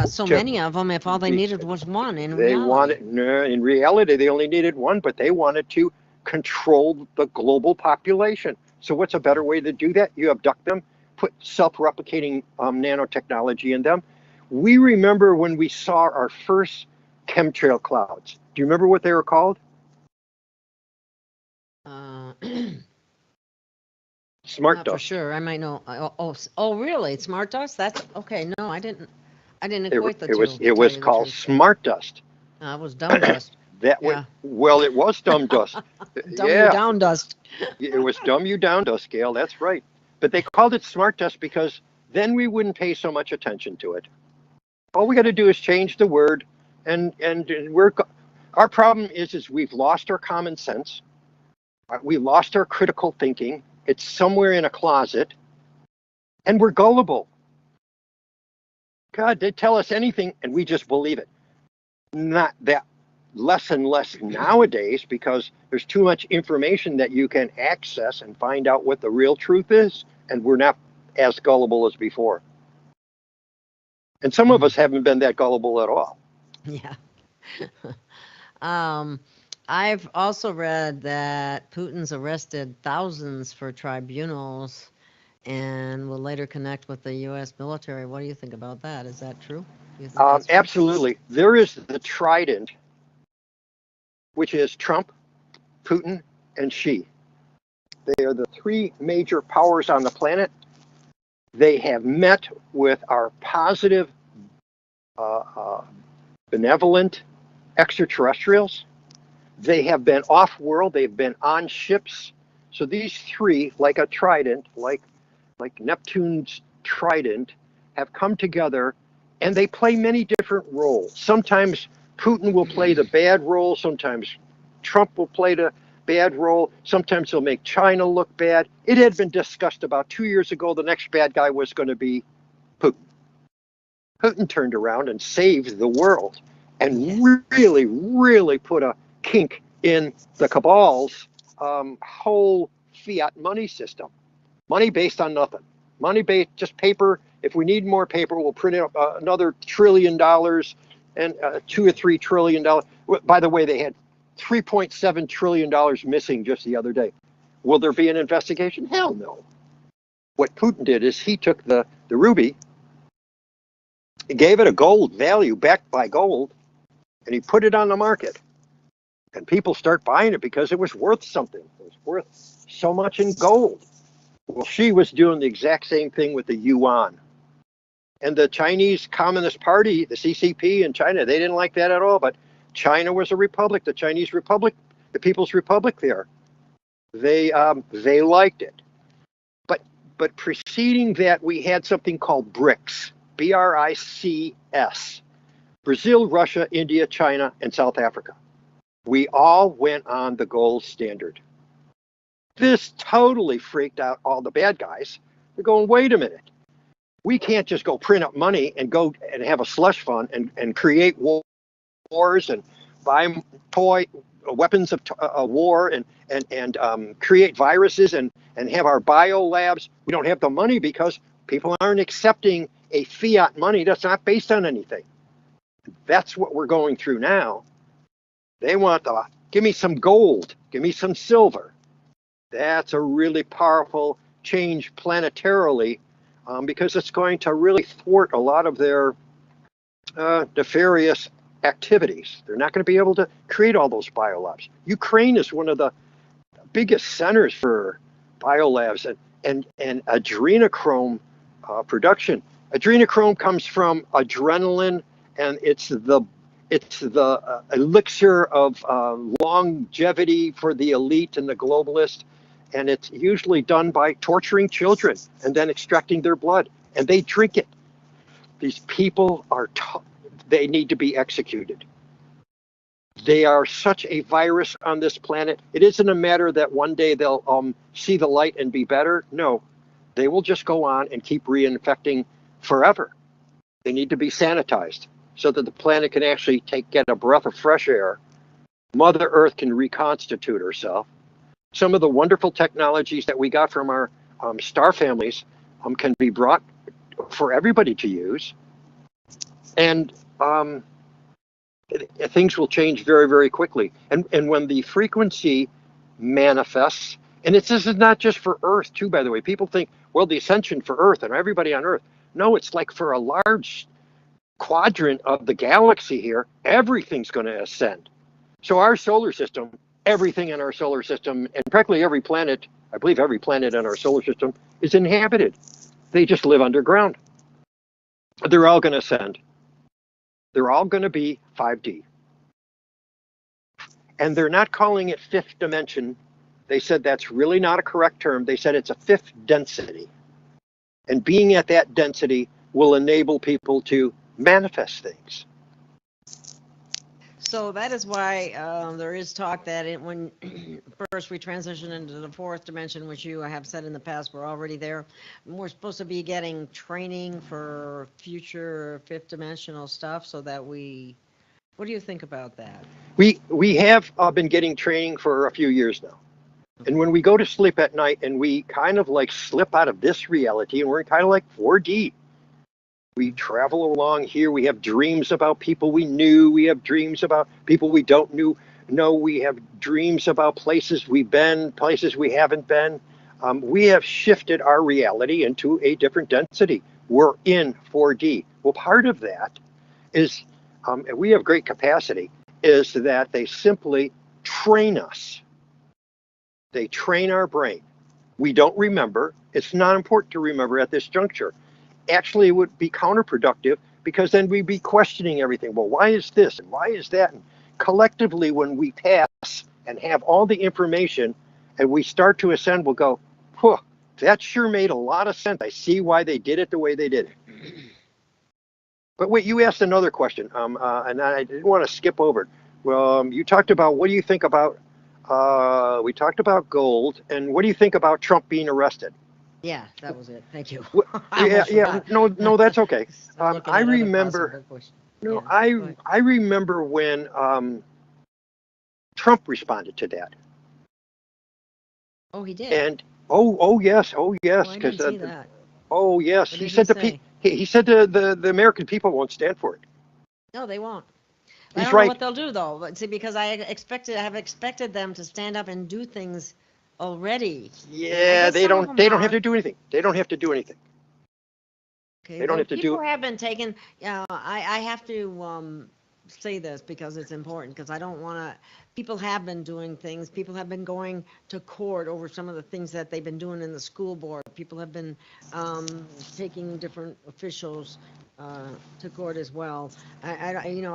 so many of them if all they needed was one in reality? In reality, they only needed one, but they wanted to control the global population. So what's a better way to do that? You abduct them, put self-replicating nanotechnology in them. We remember when we saw our first chemtrail clouds. Do you remember what they were called? Smart dust. For sure, I might know. Oh, really? Smart dust? That's okay. No, I didn't equate the two. It was called smart dust. It was dumb dust. Well, it was dumb dust. Dumb you down dust. It was dumb you down dust, Gail. That's right. But they called it smart dust because then we wouldn't pay so much attention to it. All we got to do is change the word, and our problem is we've lost our common sense. We lost our critical thinking. It's somewhere in a closet, and we're gullible. God, they tell us anything, and we just believe it. Not that less and less nowadays, because there's too much information that you can access and find out what the real truth is, and we're not as gullible as before. And some of us haven't been that gullible at all. Yeah. I've also read that Putin's arrested thousands for tribunals and will later connect with the U.S. military. What do you think about that? Is that true? Absolutely. There is the trident, which is Trump, Putin, and Xi. They are the three major powers on the planet. They have met with our positive, benevolent extraterrestrials. They have been off-world. They've been on ships. So these three, like a trident, like Neptune's trident, have come together, and they play many different roles. Sometimes Putin will play the bad role. Sometimes Trump will play the bad role. Sometimes he'll make China look bad. It had been discussed about 2 years ago the next bad guy was going to be Putin. Putin turned around and saved the world and really, really put a kink in the cabal's whole fiat money system. Money based on nothing. Money based, just paper. If we need more paper, we'll print up another $1 trillion and $2 or $3 trillion. By the way, they had $3.7 trillion missing just the other day. Will there be an investigation? Hell no. What Putin did is he took the ruby, he gave it a gold value backed by gold, and he put it on the market. And people start buying it because it was worth something. It was worth so much in gold. Well, she was doing the exact same thing with the yuan. And the Chinese Communist Party, the CCP in China, they didn't like that at all. But China was a republic, the Chinese Republic, the People's Republic there. They liked it. But preceding that, we had something called BRICS, BRICS. Brazil, Russia, India, China, and South Africa. We all went on the gold standard. This totally freaked out all the bad guys. They're going, wait a minute. We can't just go print up money and go and have a slush fund and create wars and buy weapons of war and create viruses and have our bio labs. We don't have the money because people aren't accepting a fiat money that's not based on anything. That's what we're going through now. They want to give me some gold, give me some silver. That's a really powerful change planetarily because it's going to really thwart a lot of their nefarious activities. They're not going to be able to create all those biolabs. Ukraine is one of the biggest centers for biolabs, and adrenochrome production. Adrenochrome comes from adrenaline, and it's the elixir of longevity for the elite and the globalist. And it's usually done by torturing children and then extracting their blood, and they drink it. These people they need to be executed. They are such a virus on this planet. It isn't a matter that one day they'll see the light and be better. No, they will just go on and keep reinfecting forever. They need to be sanitized so that the planet can actually get a breath of fresh air. Mother Earth can reconstitute herself. Some of the wonderful technologies that we got from our star families can be brought for everybody to use. And things will change very, very quickly. And when the frequency manifests, and this is not just for Earth too, by the way. People think, well, the ascension for Earth and everybody on Earth. No, it's like for a large quadrant of the galaxy here, everything's going to ascend. So our solar system, everything in our solar system, and practically every planet, I believe every planet in our solar system is inhabited. They just live underground. They're all going to ascend. They're all going to be 5D. And they're not calling it fifth dimension. They said that's really not a correct term. They said it's a fifth density. And being at that density will enable people to manifest things. So that is why there is talk that when first we transition into the fourth dimension, which you have said in the past, we're already there. We're supposed to be getting training for future fifth dimensional stuff so that what do you think about that? We have been getting training for a few years now. And when we go to sleep at night and we kind of like slip out of this reality and we're kind of like 4D. We travel along here. We have dreams about people we knew. We have dreams about people we don't know. We have dreams about places we've been, places we haven't been. We have shifted our reality into a different density. We're in 4D. Well, part of that is, and we have great capacity, is that they simply train us. They train our brain. We don't remember. It's not important to remember at this juncture. Actually, it would be counterproductive because then we'd be questioning everything. Well, why is this and why is that? And collectively, when we pass and have all the information and we start to ascend, we'll go, whew, that sure made a lot of sense. I see why they did it the way they did it. But wait, you asked another question, and I didn't want to skip over it. Well, you talked about, what do you think about, we talked about gold, and what do you think about Trump being arrested? Yeah, that was it. Thank you. Yeah. No, that's okay. I remember. No, yeah, I remember when Trump responded to that. Oh, he did. And oh yes, because oh yes, he said he said the American people won't stand for it. No, they won't. He's I don't right. know what they'll do though. But see, because I have expected them to stand up and do things already. Yeah, they don't have to do anything. They don't have to do anything. Okay, they don't have to do. People have been taken. I have to say this because it's important, because I don't want to. People have been doing things. People have been going to court over some of the things that they've been doing in the school board. People have been taking different officials to court as well. I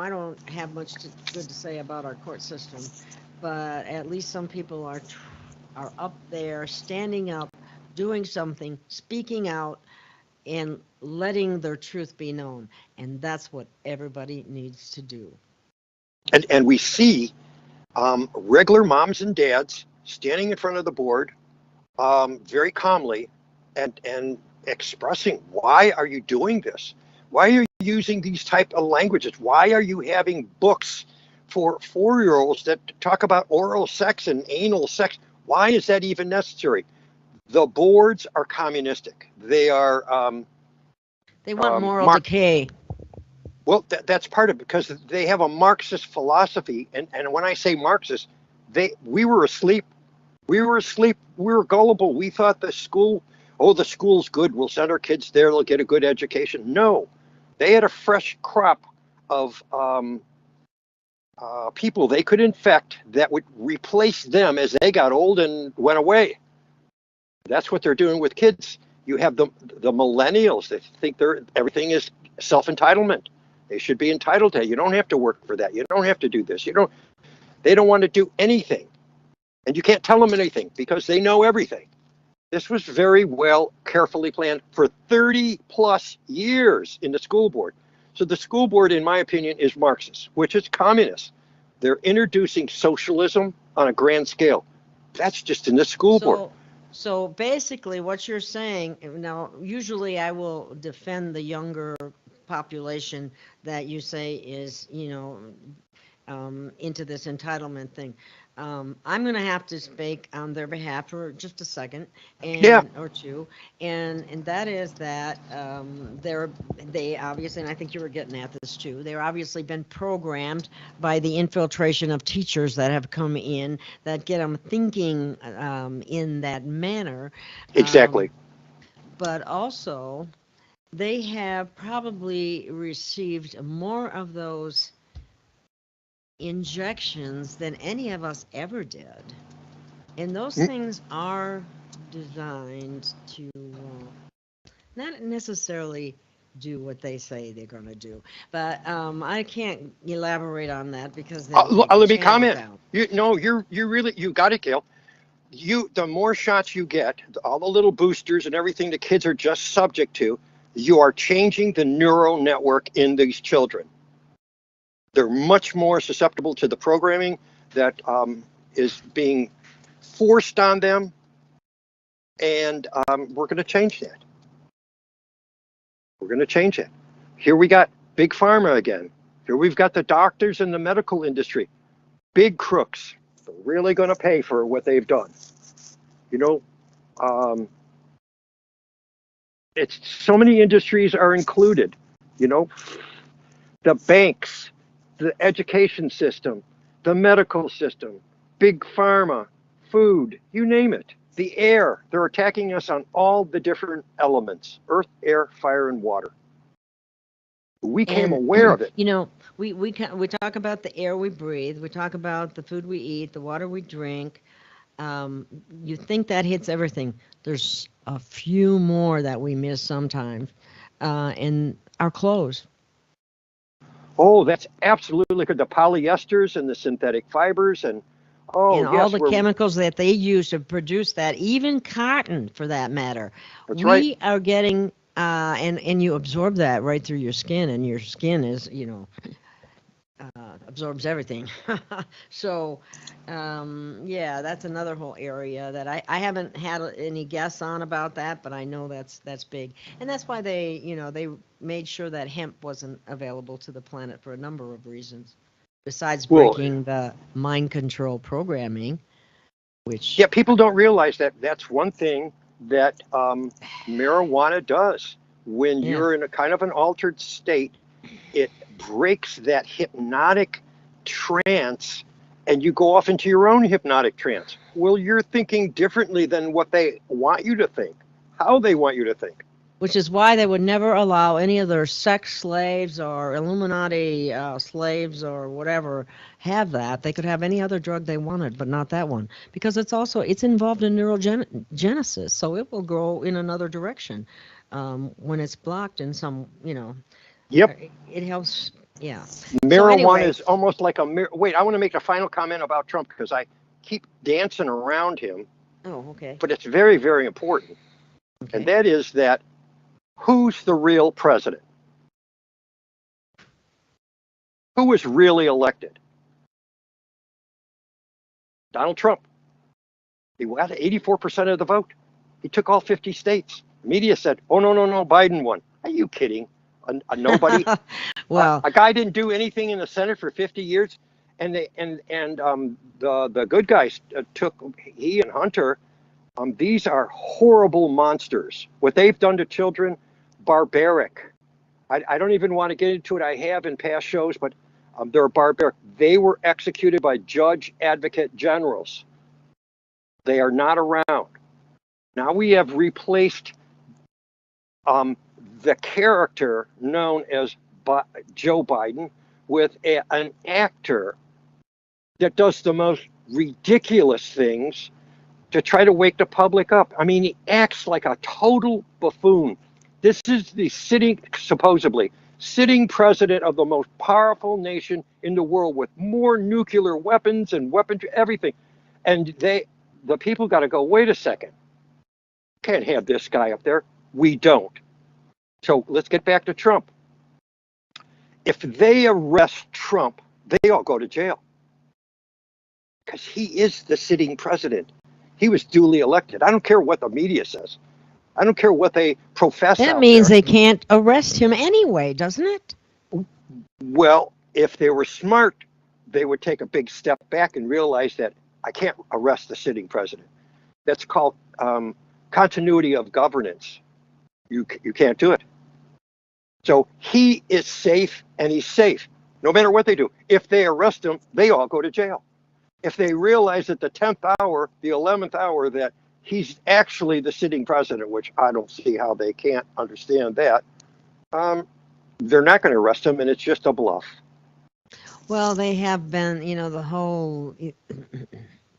don't have much good to say about our court system, but at least some people are up there, standing up, doing something, speaking out, and letting their truth be known. And that's what everybody needs to do. And we see regular moms and dads standing in front of the board very calmly and expressing, why are you doing this? Why are you using these type of languages? Why are you having books for 4-year-olds that talk about oral sex and anal sex? Why is that even necessary? The boards are communistic. They are. They want moral decay. Well, that's part of it, because they have a Marxist philosophy. And when I say Marxist, we were asleep. We were asleep. We were gullible. We thought the school's good. We'll send our kids there. They'll get a good education. No, they had a fresh crop of people they could infect that would replace them as they got old and went away. That's what they're doing with kids. You have the millennials that think everything is self-entitlement. They should be entitled to it. You don't have to work for that. You don't have to do this. They don't want to do anything. And you can't tell them anything because they know everything. This was very well, carefully planned for 30 plus years in the school board. So the school board, in my opinion, is Marxist, which is communist. They're introducing socialism on a grand scale. That's just in the school board. So basically what you're saying, now usually I will defend the younger population that you say is, into this entitlement thing. I'm going to have to speak on their behalf for just a second or two, and that is that they obviously, and I think you were getting at this too, they're obviously been programmed by the infiltration of teachers that have come in that get them thinking in that manner. Exactly. But also, they have probably received more of those injections than any of us ever did. And those things are designed to not necessarily do what they say they're going to do. But I can't elaborate on that because let me comment. You got it, Gail. The more shots you get, all the little boosters and everything the kids are just subject to, you are changing the neural network in these children. They're much more susceptible to the programming that is being forced on them, and we're going to change that. We're going to change it. Here we got big pharma again. Here we've got the doctors in the medical industry, big crooks. They're really going to pay for what they've done. It's so many industries are included. The banks, the education system, the medical system, big pharma, food, you name it. The air, they're attacking us on all the different elements, earth, air, fire, and water. We became aware of it. We talk about the air we breathe, we talk about the food we eat, the water we drink. You think that hits everything. There's a few more that we miss sometimes, and our clothes. Oh, that's absolutely good. The polyesters and the synthetic fibers and all the chemicals that they use to produce that, even cotton for that matter. That's right. We are getting, and you absorb that right through your skin, and your skin is, absorbs everything. So, that's another whole area that I haven't had any guess on about that, but I know that's big. And that's why they made sure that hemp wasn't available to the planet for a number of reasons, besides breaking the mind control programming, which... Yeah, people don't realize that that's one thing that marijuana does. When you're in a kind of an altered state, it breaks that hypnotic trance and you go off into your own hypnotic trance. Well, you're thinking differently than what they want you to think, how they want you to think. Which is why they would never allow any of their sex slaves or Illuminati slaves or whatever have that. They could have any other drug they wanted, but not that one. Because it's involved in neurogenesis, so it will grow in another direction when it's blocked in some, Yep. It helps, yeah. Marijuana is almost like wait, I want to make a final comment about Trump because I keep dancing around him. Oh, okay. But it's very, very important. Okay. And that is that who's the real president? Who was really elected? Donald Trump. He got 84% of the vote. He took all 50 states. The media said, oh, no, Biden won. Are you kidding? A nobody. Well, a guy didn't do anything in the Senate for 50 years, and the good guys he and Hunter. These are horrible monsters. What they've done to children, barbaric. I don't even want to get into it. I have in past shows, but they're barbaric. They were executed by judge advocate generals. They are not around. Now we have replaced the character known as Joe Biden with an actor that does the most ridiculous things to try to wake the public up. I mean, he acts like a total buffoon. This is the supposedly sitting president of the most powerful nation in the world with more nuclear weapons and weaponry, everything. And the people got to go, wait a second. Can't have this guy up there. We don't. So let's get back to Trump. If they arrest Trump, they all go to jail. Because he is the sitting president. He was duly elected. I don't care what the media says. I don't care what they profess. That means they can't arrest him anyway, doesn't it? Well, if they were smart, they would take a big step back and realize that I can't arrest the sitting president. That's called continuity of governance. You can't do it. So he is safe, and he's safe no matter what they do. If they arrest him, they all go to jail. If they realize at the 10th hour, the 11th hour, that he's actually the sitting president, which I don't see how they can't understand that, they're not going to arrest him, and it's just a bluff. Well, they have been, the whole,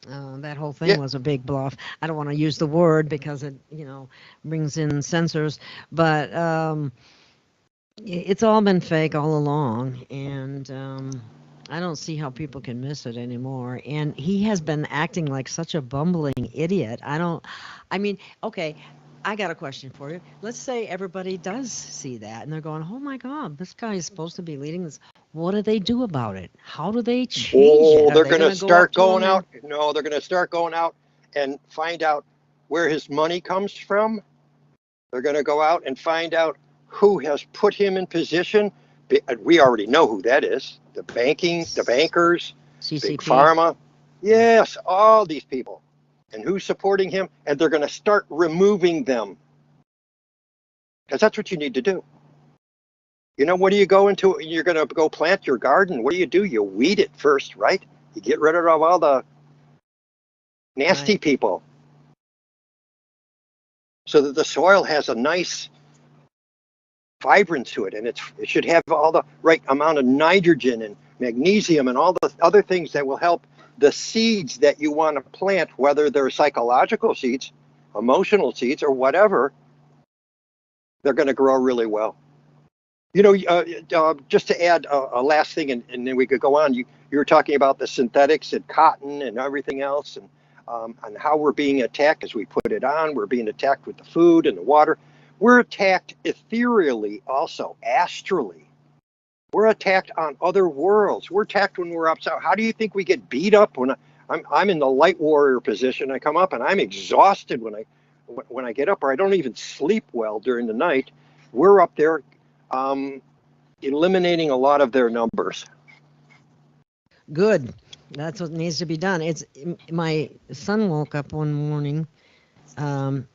that whole thing was a big bluff. I don't want to use the word because it, brings in censors, but it's all been fake all along, and I don't see how people can miss it anymore. And he has been acting like such a bumbling idiot. Okay, I got a question for you. Let's say everybody does see that, and they're going, oh my God, this guy is supposed to be leading this. What do they do about it? How do they change it? They're going to start going out. No, they're going to start going out and find out where his money comes from. They're going to go out and find out who has put him in position. We already know who that is. The bankers, CCP. Big Pharma. Yes, all these people. And who's supporting him? And they're going to start removing them. Because that's what you need to do. What do you go into? You're going to go plant your garden. What do? You weed it first, right? You get rid of all the nasty people. So that the soil has a nice vibrance to it, and it should have all the right amount of nitrogen and magnesium and all the other things that will help the seeds that you want to plant, whether they're psychological seeds, emotional seeds, or whatever. They're going to grow really well. Just to add a last thing, and then we could go on. You were talking about the synthetics and cotton and everything else, and how we're being attacked as we put it on. We're being attacked with the food and the water. We're attacked ethereally, also astrally. We're attacked on other worlds. We're attacked when we're upside. How do you think we get beat up when I'm in the light warrior position? I come up and I'm exhausted when I get up, or I don't even sleep well during the night. We're up there eliminating a lot of their numbers. Good. That's what needs to be done. It's my son woke up one morning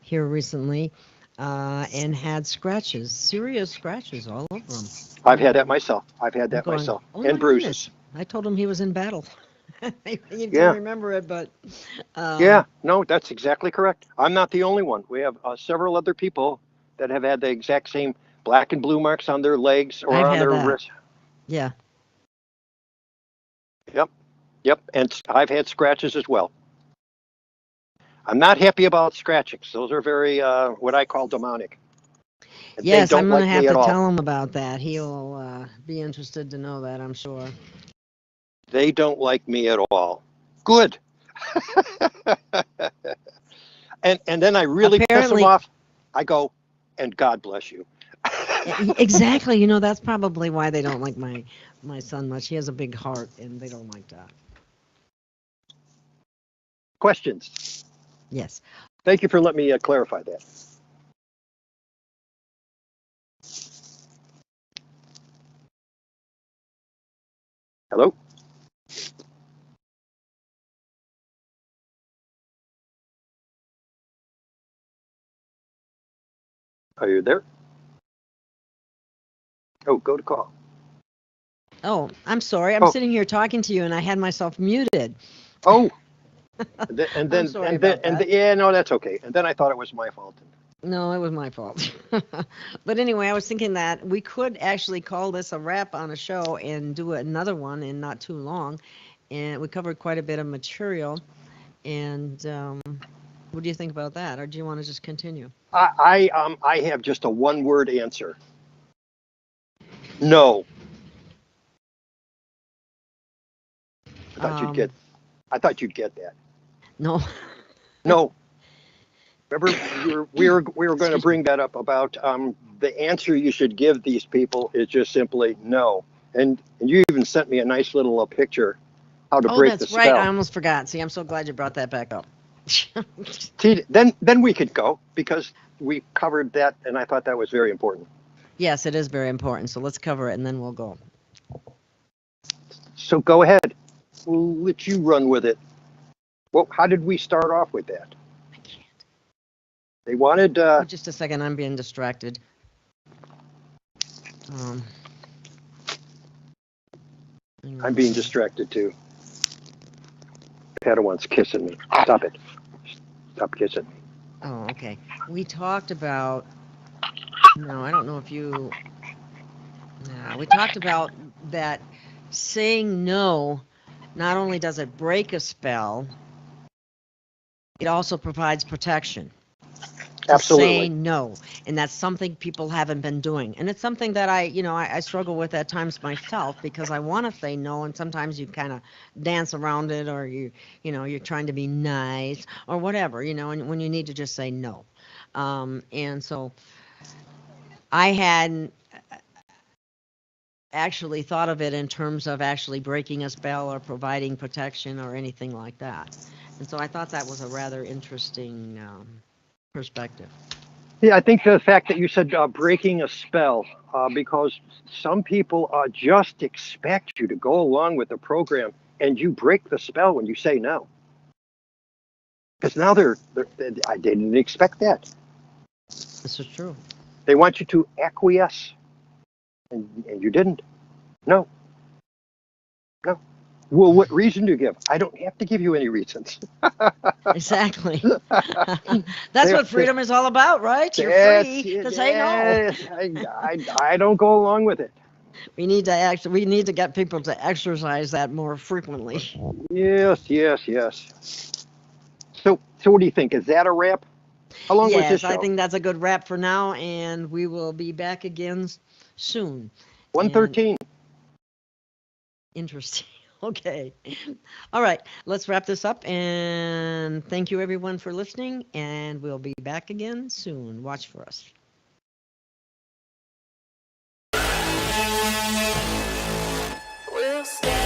here recently. And had scratches, serious scratches all over him. I've had that myself. Oh, and bruises. Goodness. I told him he was in battle. You don't remember it, but... no, that's exactly correct. I'm not the only one. We have several other people that have had the exact same black and blue marks on their legs or on their wrists. Yeah. Yep, and I've had scratches as well. I'm not happy about scratchings. Those are very, what I call demonic. Yes, I'm going to have to tell him about that. He'll be interested to know that, I'm sure. They don't like me at all. Good. and then I really piss them off. I go, and God bless you. Exactly. That's probably why they don't like my son much. He has a big heart, and they don't like that. Questions? Yes. Thank you for letting me clarify that. Hello? Are you there? Oh, go to call. Oh, I'm sorry. I'm sitting here talking to you, and I had myself muted. Oh. And then yeah, no, that's okay. And then I thought it was my fault. No, it was my fault. But anyway, I was thinking that we could actually call this a wrap on a show and do another one in not too long. And we covered quite a bit of material. And What do you think about that? Or do you want to just continue? I have just a one-word answer. No. I thought you'd get. I thought you'd get that. No. No. Remember, we were going to bring that up about the answer you should give these people is just simply no. And you even sent me a nice little picture how to Oh, break the that's spell. right. I almost forgot. See, I'm so glad you brought that back up. See, then we could go because we covered that, and I thought that was very important. Yes, it is very important. So let's cover it, and then we'll go. So go ahead. We'll let you run with it. Well, how did we start off with that? I can't. They wanted. Just a second. I'm being distracted. I'm being distracted too. Padawan's kissing me. Stop it. Stop kissing me. Oh, okay. We talked about. No, I don't know if you. No, we talked about that saying no. Not only does it break a spell, it also provides protection. Absolutely. Saying no, and that's something people haven't been doing, and it's something that I struggle with at times myself because I want to say no, and sometimes you kind of dance around it, or you're trying to be nice or whatever, and when you need to just say no, and so I hadn't actually thought of it in terms of actually breaking a spell or providing protection or anything like that, and so I thought that was a rather interesting perspective. Yeah, I think the fact that you said breaking a spell, because some people just expect you to go along with the program, and you break the spell when you say no. Because now I didn't expect that. This is true. They want you to acquiesce, and you didn't. No. No. Well, what reason do you give? I don't have to give you any reasons. Exactly. That's what freedom is all about, right? You're free to say no. I don't go along with it. We need to get people to exercise that more frequently. Yes. So what do you think? Is that a wrap? How long was this Yes, I show? think that's a good wrap for now, and we will be back again soon. 113. Interesting. Okay. All right. Let's wrap this up, and thank you everyone for listening, and we'll be back again soon. Watch for us. We'll stay.